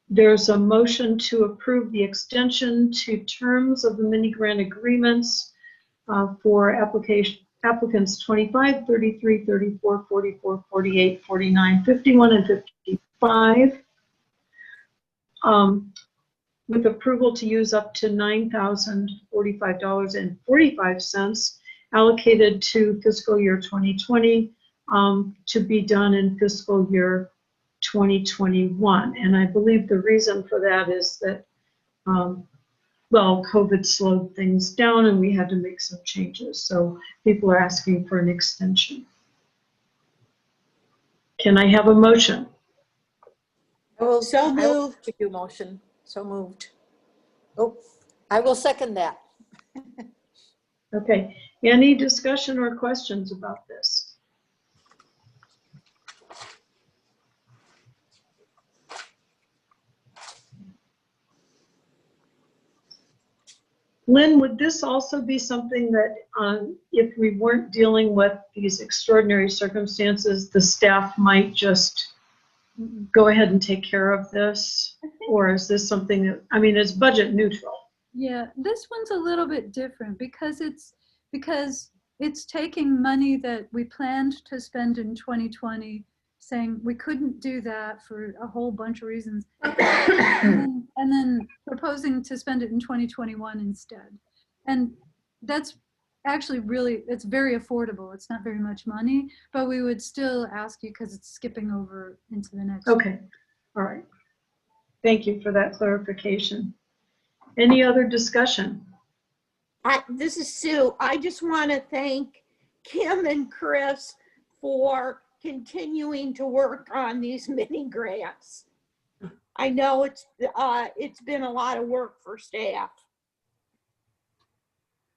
There's a motion to approve the extension to terms of the mini grant agreements for applicants 25, 33, 34, 44, 48, 49, 51, and 5, with approval to use up to $9,045.45 allocated to fiscal year 2020 to be done in fiscal year 2021. And I believe the reason for that is that, well, COVID slowed things down and we had to make some changes. So people are asking for an extension. Can I have a motion? So moved. I will do motion. So moved. Oh, I will second that. Okay. Any discussion or questions about this? Lynn, would this also be something that if we weren't dealing with these extraordinary circumstances, the staff might just go ahead and take care of this? Or is this something that, I mean, it's budget neutral? Yeah, this one's a little bit different because it's taking money that we planned to spend in 2020, saying we couldn't do that for a whole bunch of reasons, and then proposing to spend it in 2021 instead. And that's actually it's very affordable. It's not very much money, but we would still ask you because it's skipping over into the next. Okay, all right. Thank you for that clarification. Any other discussion? This is Sue. I just want to thank Kim and Chris for continuing to work on these mini grants. I know it's been a lot of work for staff.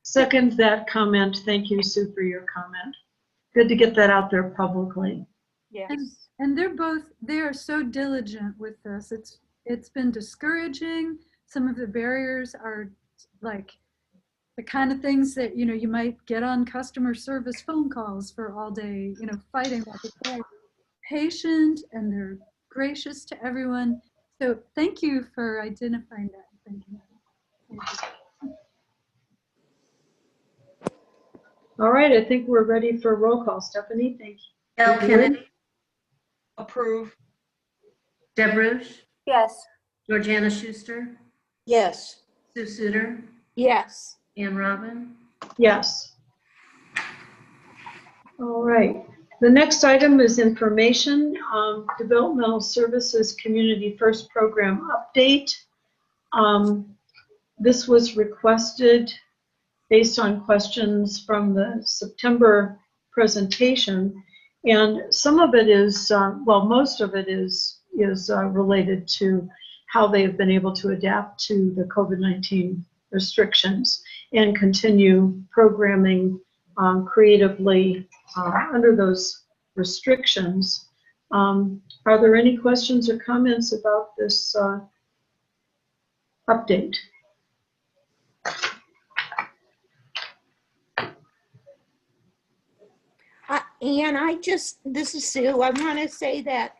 Second that comment. Thank you, Sue, for your comment. Good to get that out there publicly. Yes. And they are so diligent with this. It's been discouraging. Some of the barriers are like the kind of things that, you know, you might get on customer service phone calls for all day, you know, fighting with it. They're patient and they're gracious to everyone. So thank you for identifying that. Thank you. All right, I think we're ready for roll call. Stephanie, thank you. Gail Kennedy, Approve. Deb Rush, Yes. Georgiana Schuster, Yes. Sue Suter, Yes. Ann Robin. Yes. All right. The next item is information, Developmental Services Community First Program update. This was requested based on questions from the September presentation, and some of it is, well, most of it is related to how they have been able to adapt to the COVID-19 restrictions and continue programming creatively under those restrictions. Are there any questions or comments about this update? And this is Sue. I want to say that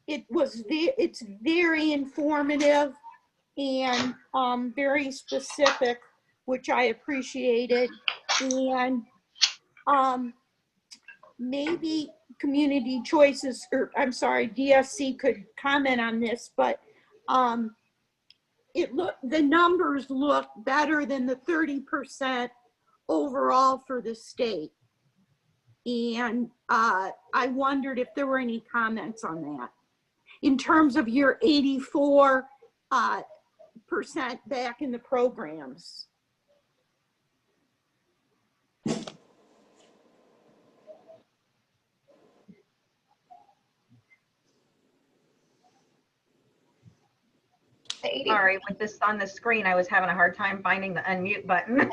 it's very informative and very specific, which I appreciated. And maybe Community Choices, or I'm sorry, DSC could comment on this, but the numbers look better than the 30% overall for the state. And I wondered if there were any comments on that. In terms of your 84% back in the programs. Sorry, with this on the screen, I was having a hard time finding the unmute button.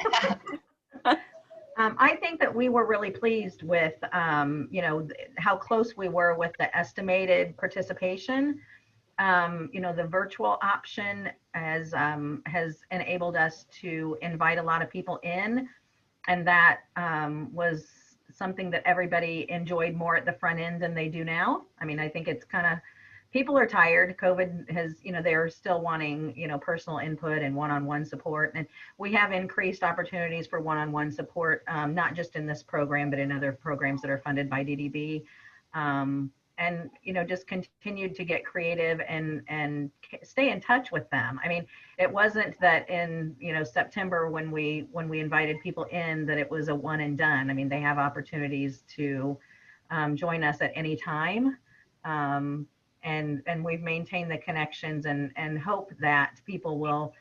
I think that we were really pleased with, you know, how close we were with the estimated participation. You know, the virtual option has enabled us to invite a lot of people in, and that was something that everybody enjoyed more at the front end than they do now. I mean, I think it's kind of, people are tired. COVID has, you know, they're still wanting, you know, personal input and one-on-one support. And we have increased opportunities for one-on-one support, not just in this program, but in other programs that are funded by DDB. And you know, just continued to get creative and stay in touch with them. I mean, it wasn't that in, you know, September when we invited people in that it was a one and done. I mean, they have opportunities to join us at any time. And we've maintained the connections and hope that people will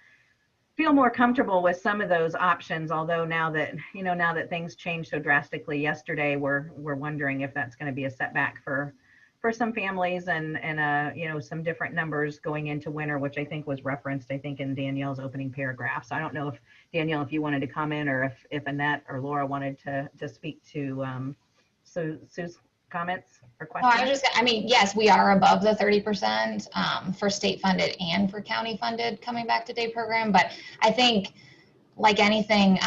feel more comfortable with some of those options. Although now that, you know, now that things changed so drastically yesterday, we're wondering if that's going to be a setback for some families and you know, some different numbers going into winter, which I think was referenced, I think, in Danielle's opening paragraph. So I don't know if Danielle, if you wanted to comment, or if Annette or Laura wanted to speak to Sue's comments or No, questions. I mean, yes, we are above the 30% for state funded and for county funded coming back to day program. But I think like anything,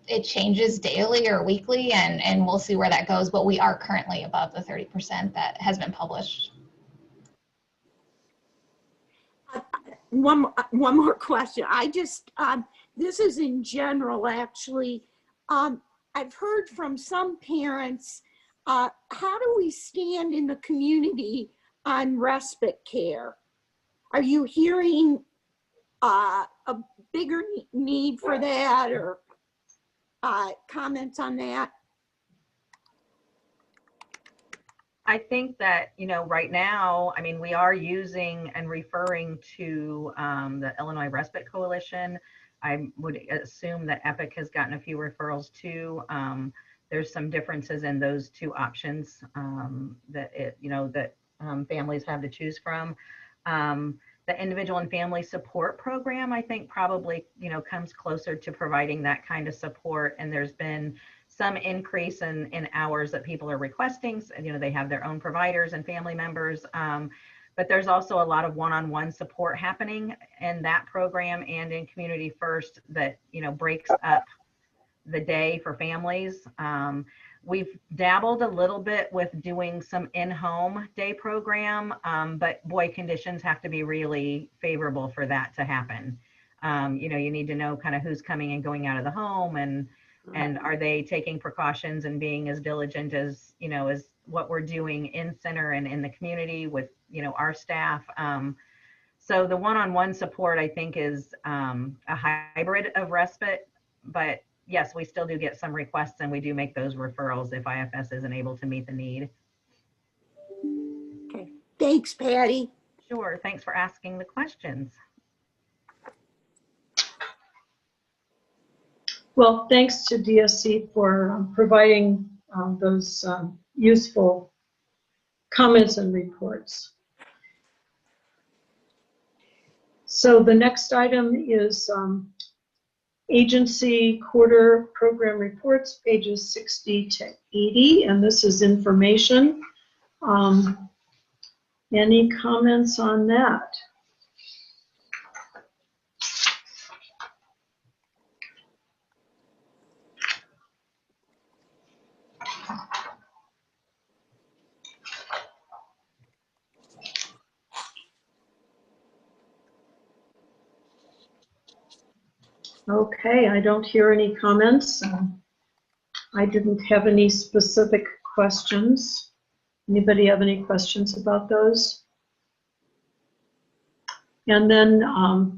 it changes daily or weekly and we'll see where that goes. But we are currently above the 30% that has been published. One more question. I just, this is in general, actually. I've heard from some parents, how do we stand in the community on respite care? Are you hearing a bigger need for that, or comments on that? I think that, you know, right now, I mean, we are using and referring to the Illinois Respite Coalition. I would assume that EPIC has gotten a few referrals too. There's some differences in those two options that families have to choose from. The individual and family support program, I think, probably, you know, comes closer to providing that kind of support. And there's been some increase in hours that people are requesting. So, you know, they have their own providers and family members. But there's also a lot of one-on-one support happening in that program and in Community First that, you know, breaks up the day for families. We've dabbled a little bit with doing some in-home day program, but boy, conditions have to be really favorable for that to happen. You know, you need to know kind of who's coming and going out of the home, and are they taking precautions and being as diligent as, you know, as what we're doing in center and in the community with, you know, our staff. So the one-on-one support, I think, is a hybrid of respite, but yes, we still do get some requests and we do make those referrals if IFS isn't able to meet the need. Okay, thanks, Patty. Sure, thanks for asking the questions. Well, thanks to DSC for providing those useful comments and reports. So the next item is agency quarter program reports, pages 60 to 80, and this is information. Any comments on that? Okay, I don't hear any comments. I didn't have any specific questions. Anybody have any questions about those? And then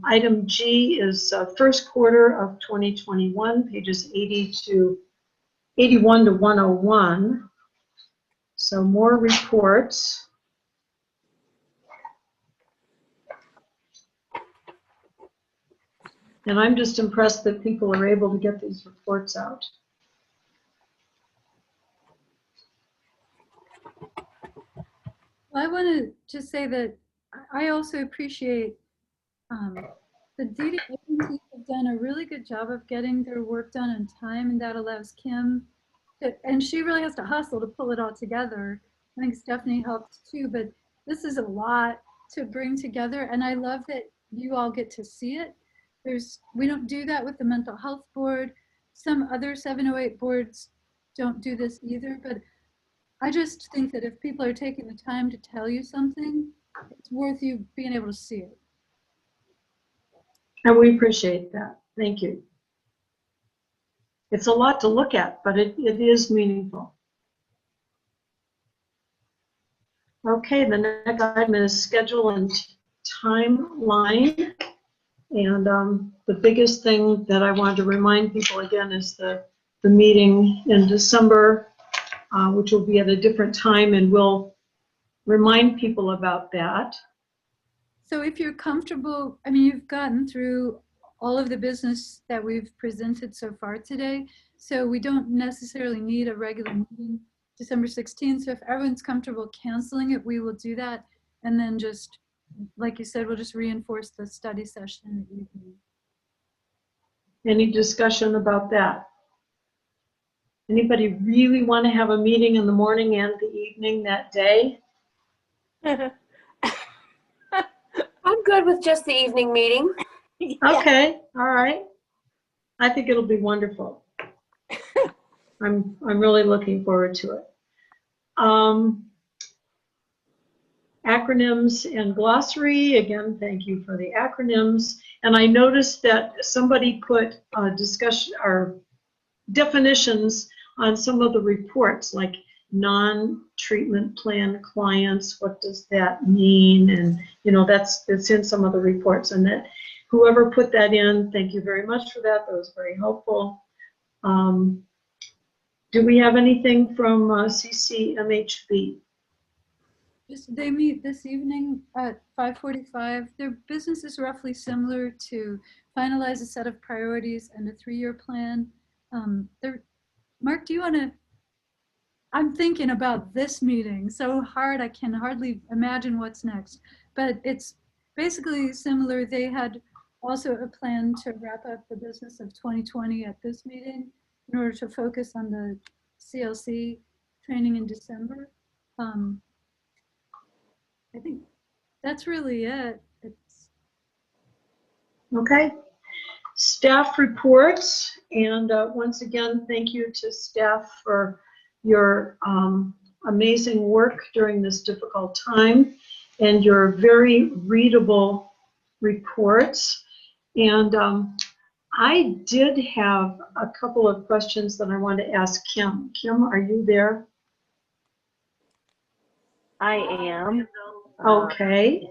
item G is first quarter of 2021, pages 81 to 101. So more reports. And I'm just impressed that people are able to get these reports out. Well, I want to just say that I also appreciate the DD agencies have done a really good job of getting their work done in time, and that allows Kim to, and she really has to hustle to pull it all together. I think Stephanie helped too, but this is a lot to bring together, and I love that you all get to see it. We don't do that with the mental health board. Some other 708 boards don't do this either, but I just think that if people are taking the time to tell you something, it's worth you being able to see it. And we appreciate that. Thank you. It's a lot to look at, but it is meaningful. Okay, the next item is schedule and timeline. And the biggest thing that I wanted to remind people again is the meeting in December, which will be at a different time, and we'll remind people about that. So if you're comfortable, I mean, you've gotten through all of the business that we've presented so far today, so we don't necessarily need a regular meeting December 16th. So if everyone's comfortable canceling it, we will do that. And then just, like you said, we'll just reinforce the study session in the evening. Any discussion about that? Anybody really want to have a meeting in the morning and the evening that day? I'm good with just the evening meeting. Okay, all right. I think it'll be wonderful. I'm really looking forward to it. Acronyms and glossary. Again, thank you for the acronyms. And I noticed that somebody put discussion or definitions on some of the reports, like non-treatment plan clients. What does that mean? And you know, it's in some of the reports, and that whoever put that in, thank you very much for that. That was very helpful. Do we have anything from CCMHB? They meet this evening at 5:45. Their business is roughly similar to finalize a set of priorities and a 3-year plan. Mark, do you want to? I'm thinking about this meeting so hard I can hardly imagine what's next. But it's basically similar. They had also a plan to wrap up the business of 2020 at this meeting in order to focus on the CLC training in December. I think that's really it. Okay. Staff reports, and once again, thank you to staff for your amazing work during this difficult time and your very readable reports. And I did have a couple of questions that I want to ask Kim. Kim, are you there? I am. Okay.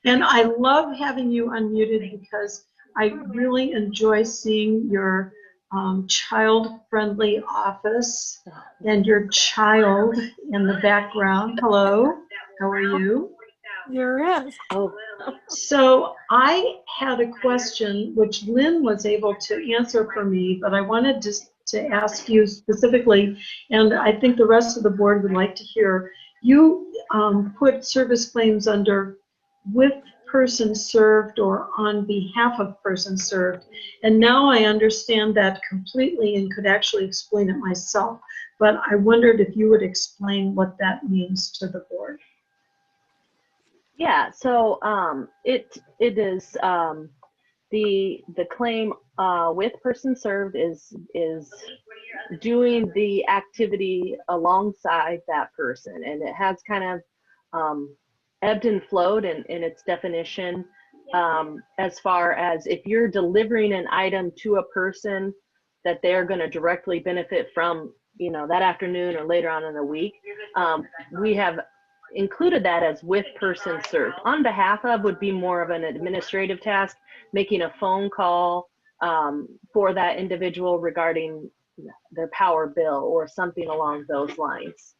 And I love having you unmuted because I really enjoy seeing your child-friendly office and your child in the background. Hello, how are you? There is. Oh. So I had a question which Lynn was able to answer for me, but I wanted to ask you specifically, and I think the rest of the board would like to hear. You put service claims under with person served or on behalf of person served. And now I understand that completely and could actually explain it myself. But I wondered if you would explain what that means to the board. Yeah, so it is the claim with person served is doing the activity alongside that person, and it has kind of ebbed and flowed in its definition as far as if you're delivering an item to a person that they're going to directly benefit from, you know, that afternoon or later on in the week. We have included that as with person served. On behalf of would be more of an administrative task, making a phone call for that individual regarding their power bill or something along those lines.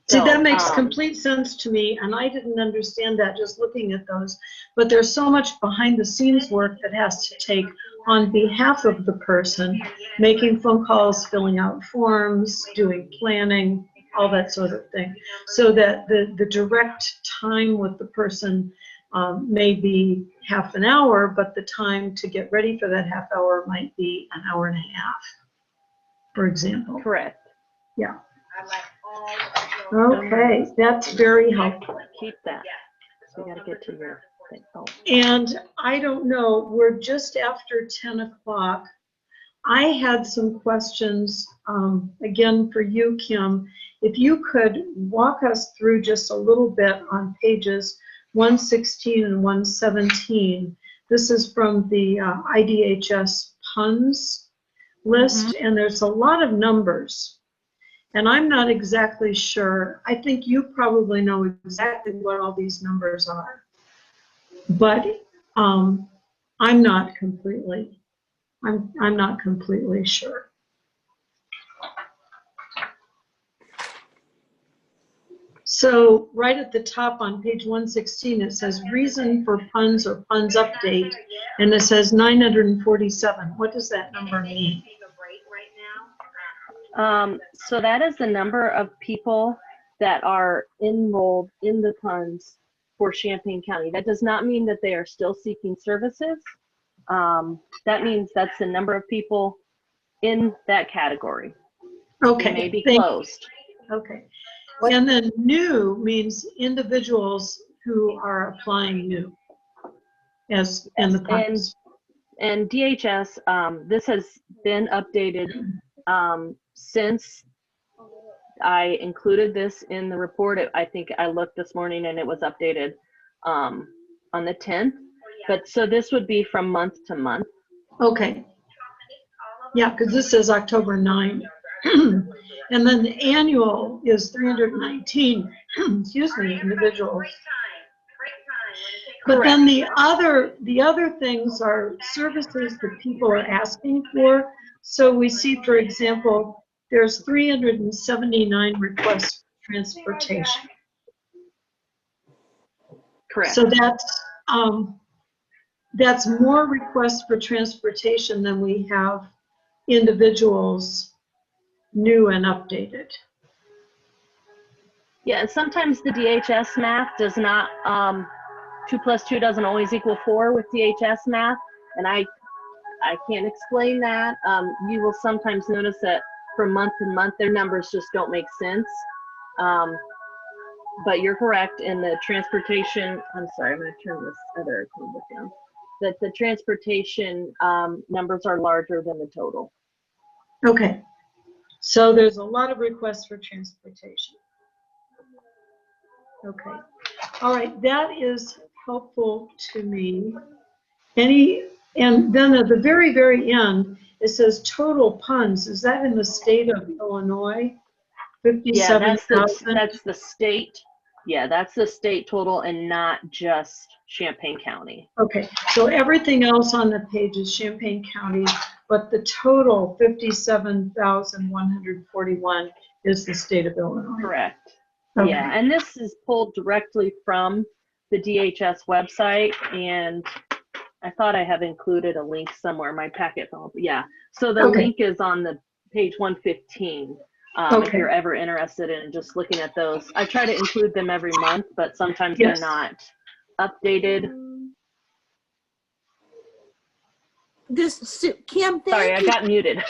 See, that makes complete sense to me, and I didn't understand that just looking at those. But there's so much behind the scenes work that has to take on behalf of the person, making phone calls, filling out forms, doing planning, all that sort of thing. So that the direct time with the person may be half an hour, but the time to get ready for that half hour might be an hour and a half, for example. Correct. Yeah. Okay, that's very helpful. Keep that. So we got to get to your thing. Oh. And I don't know, we're just after 10 o'clock. I had some questions, again, for you, Kim. If you could walk us through just a little bit on pages 116 and 117. This is from the IDHS PUNS list, and there's a lot of numbers. And I'm not exactly sure. I think you probably know exactly what all these numbers are. But I'm not completely sure. So right at the top on page 116, it says reason for PUNS or PUNS update, and it says 947. What does that number mean? So that is the number of people that are enrolled in the PUNS for Champaign County. That does not mean that they are still seeking services. That means that's the number of people in that category. Okay. They may be closed. Okay. And then new means individuals who are applying new as in the PUNS. And DHS, this has been updated since I included this in the report. I think I looked this morning and it was updated on the 10th. But so this would be from month to month. Okay. Yeah, because this says October 9. And then the annual is 319, excuse me, individuals. But then the other things are services that people are asking for. So we see, for example, there's 379 requests for transportation. Correct. So that's more requests for transportation than we have individuals new and updated. Yeah, and sometimes the DHS math does not, 2 plus 2 doesn't always equal 4 with DHS math, and I can't explain that. You will sometimes notice that from month to month, their numbers just don't make sense. But you're correct in the transportation, I'm sorry, I'm gonna turn this other number down. That the transportation numbers are larger than the total. Okay, so there's a lot of requests for transportation. Okay, all right, that is helpful to me. And then at the very, very end, it says total PUNS. Is that in the state of Illinois? 57,000? Yeah, that's the state. Yeah, that's the state total and not just Champaign County. Okay, so everything else on the page is Champaign County, but the total 57,141 is the state of Illinois. Correct. Okay. Yeah, and this is pulled directly from the DHS website, and I thought I have included a link somewhere in my packet. Yeah, so the link is on the page 115. If you're ever interested in just looking at those. I try to include them every month, but sometimes they're not updated. Kim, thank Sorry, I got muted.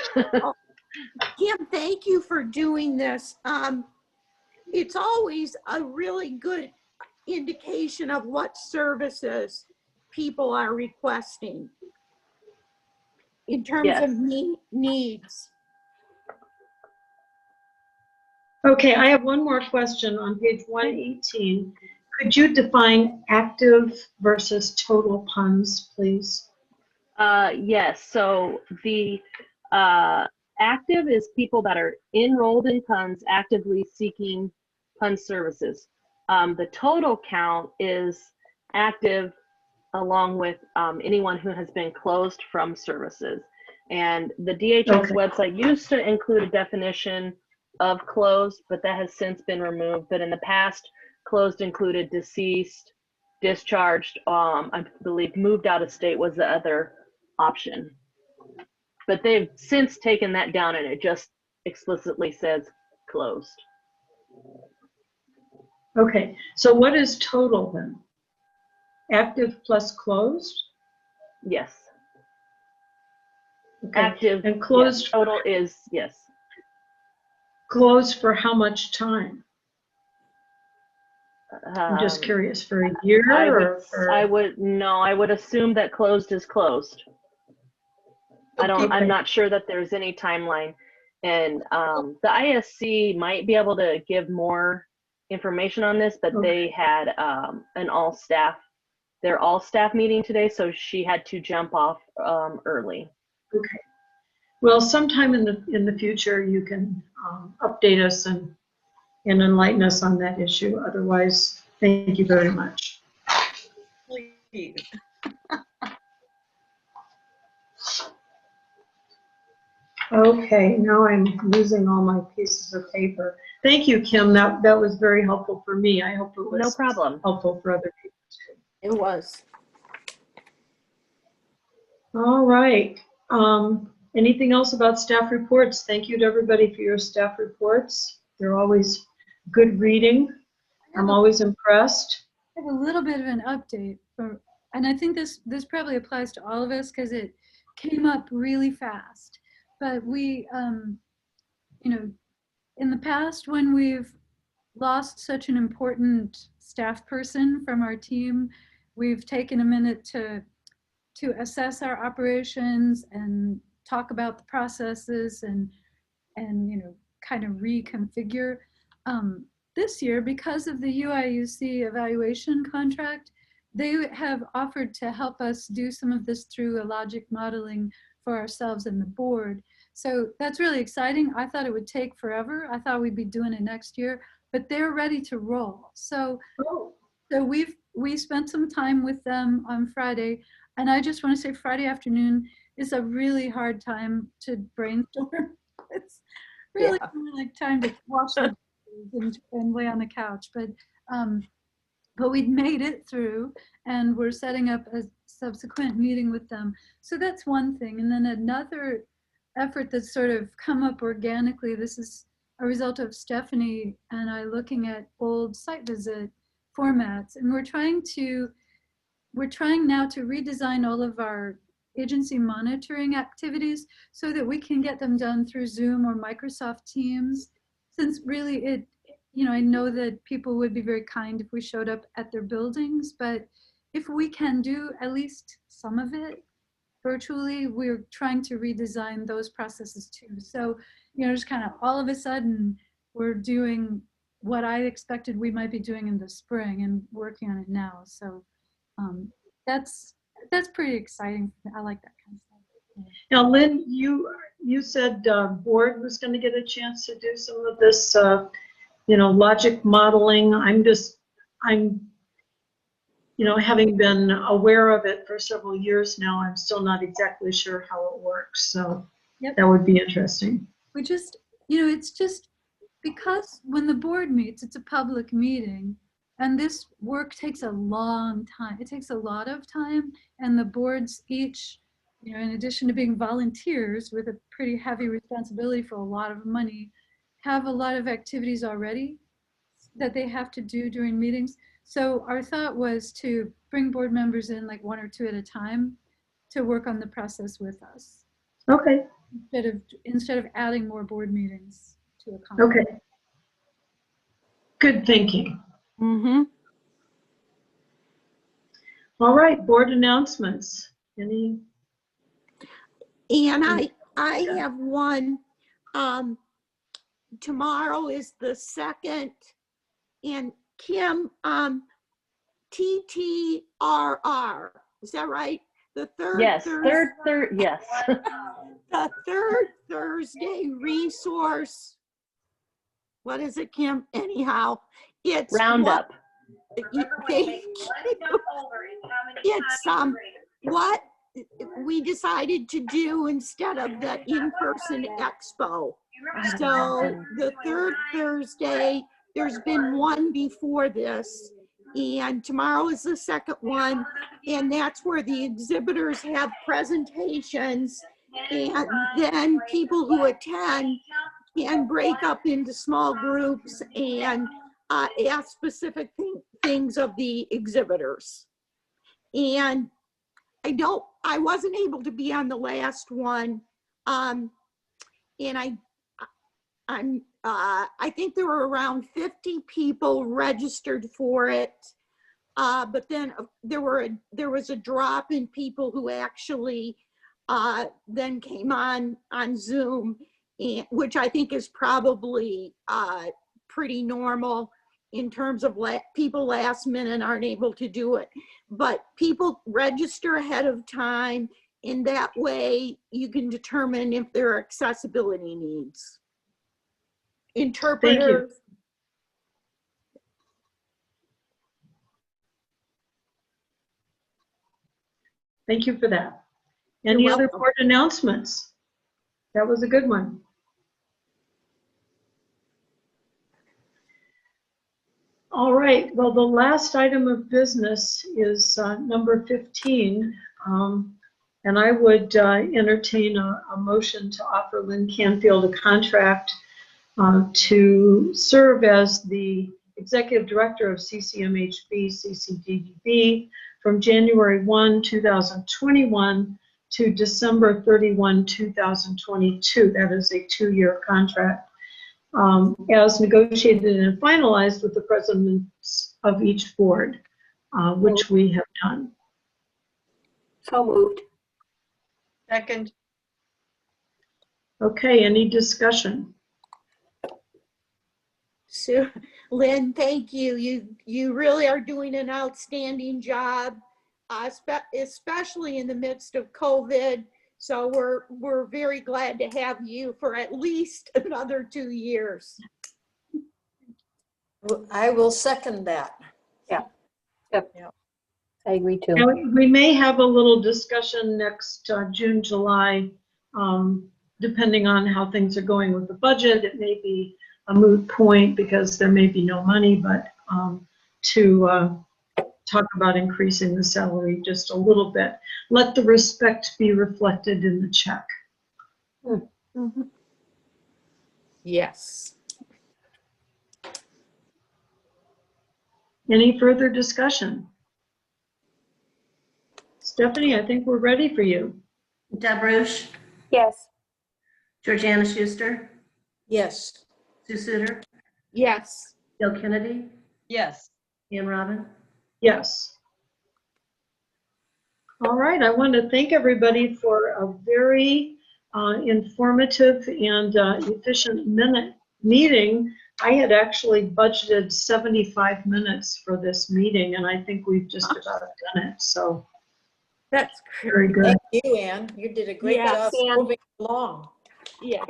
Kim, thank you for doing this. It's always a really good indication of what services people are requesting in terms of needs. Okay, I have one more question on page 118. Could you define active versus total PUNS, please? Yes, so the active is people that are enrolled in PUNS, actively seeking PUNS services. The total count is active along with anyone who has been closed from services. And the DHS website used to include a definition of closed, but that has since been removed. But in the past, closed included deceased, discharged, I believe moved out of state was the other option. But they've since taken that down and it just explicitly says closed. Okay, so what is total then? Active plus closed? Yes. Okay. Active and closed. Yes. Total is yes. Closed for how much time? I'm just curious, for a year? I would assume that closed is closed. I'm not sure that there's any timeline. And the ISC might be able to give more information on this, but they had their all staff meeting today, so she had to jump off early. Okay. Well, sometime in the future, you can update us and enlighten us on that issue. Otherwise, thank you very much. Please. Okay, now I'm losing all my pieces of paper. Thank you, Kim. That was very helpful for me. I hope it was No problem. helpful for other people too. It was. All right. Anything else about staff reports? Thank you to everybody for your staff reports. They're always good reading. I'm always impressed. I have a little bit of an update and I think this probably applies to all of us because it came up really fast. But we, you know, in the past when we've lost such an important staff person from our team, we've taken a minute to assess our operations and talk about the processes and you know, kind of reconfigure. This year, because of the UIUC evaluation contract, they have offered to help us do some of this through a logic modeling for ourselves and the board. So that's really exciting. I thought it would take forever. I thought we'd be doing it next year, but they're ready to roll. So, we spent some time with them on Friday, and I just want to say Friday afternoon is a really hard time to brainstorm. It's really like time to watch the and lay on the couch, but we made it through, and we're setting up a subsequent meeting with them. So that's one thing. And then another effort that's sort of come up organically, this is a result of Stephanie and I looking at old site visit formats, and we're trying now to redesign all of our agency monitoring activities so that we can get them done through Zoom or Microsoft Teams, since really I know that people would be very kind if we showed up at their buildings, but if we can do at least some of it virtually, we're trying to redesign those processes too. So, just kind of all of a sudden, we're doing what I expected we might be doing in the spring and working on it now. So that's pretty exciting. I like that kind of stuff. Now, Lynn, you said board was going to get a chance to do some of this, logic modeling. Having been aware of it for several years now, I'm still not exactly sure how it works. So that would be interesting. We just, it's just because when the board meets, it's a public meeting, and this work takes a long time. It takes a lot of time, and the boards each, in addition to being volunteers with a pretty heavy responsibility for a lot of money, have a lot of activities already that they have to do during meetings. So our thought was to bring board members in like one or two at a time to work on the process with us. Okay. Instead of adding more board meetings to a conference. Okay. Good thinking. Mm-hmm. All right, board announcements. Any? And I have one. Tomorrow is the 2nd, and Kim, TTRR, is that right? The third Yes, Thursday. third, yes. The third Thursday resource. What is it, Kim? Anyhow, it's Roundup. It's what we decided to do instead of the in-person expo. So the third Thursday, there's been one before this, and tomorrow is the second one, and that's where the exhibitors have presentations, and then people who attend can break up into small groups and ask specific things of the exhibitors. And I wasn't able to be on the last one, and I think there were around 50 people registered for it, but then there was a drop in people who actually then came on Zoom, which I think is probably pretty normal in terms of people last minute aren't able to do it. But people register ahead of time, In that way, you can determine if there are accessibility needs. Interpreters. Thank you for that. You're Any other welcome. board announcements? That was a good one. All right, well, the last item of business is number 15. And I would entertain a motion to offer Lynn Canfield a contract to serve as the Executive Director of CCMHB, CCDDB from January 1, 2021 to December 31, 2022. That is a 2-year contract. As negotiated and finalized with the presidents of each board, which we have done. So moved. Second. Okay, any discussion? So, Lynn, thank you. You really are doing an outstanding job, especially in the midst of COVID. So we're very glad to have you for at least another 2 years. I will second that. Yep. Yeah. I agree too. And we may have a little discussion next June, July, depending on how things are going with the budget. It may be a moot point because there may be no money, but to talk about increasing the salary just a little bit. Let the respect be reflected in the check. Mm-hmm. Yes. Any further discussion? Stephanie, I think we're ready for you. Deb Rush, Yes. Georgiana Schuster, Yes. Sue Suter, Yes. Bill Kennedy, Yes. Ann Robin. Yes. All right, I want to thank everybody for a very informative and efficient meeting. I had actually budgeted 75 minutes for this meeting, and I think we've just about done it. So that's very good. Thank you, Ann. You did a great Yes, job moving along. Yeah.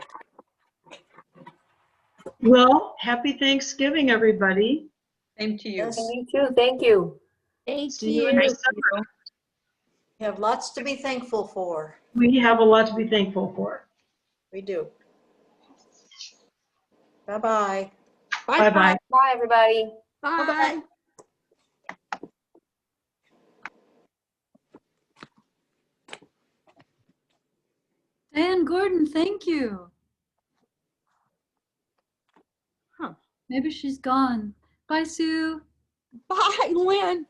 Well, happy Thanksgiving, everybody. Same to you. Yes. And you too. Thank you. Thank See you in you. December. We have lots to be thankful for. We have a lot to be thankful for. We do. Bye-bye. Bye-bye. Bye, everybody. Bye. Diane Gordon, thank you. Huh. Maybe she's gone. Bye, Sue. Bye, Lynn.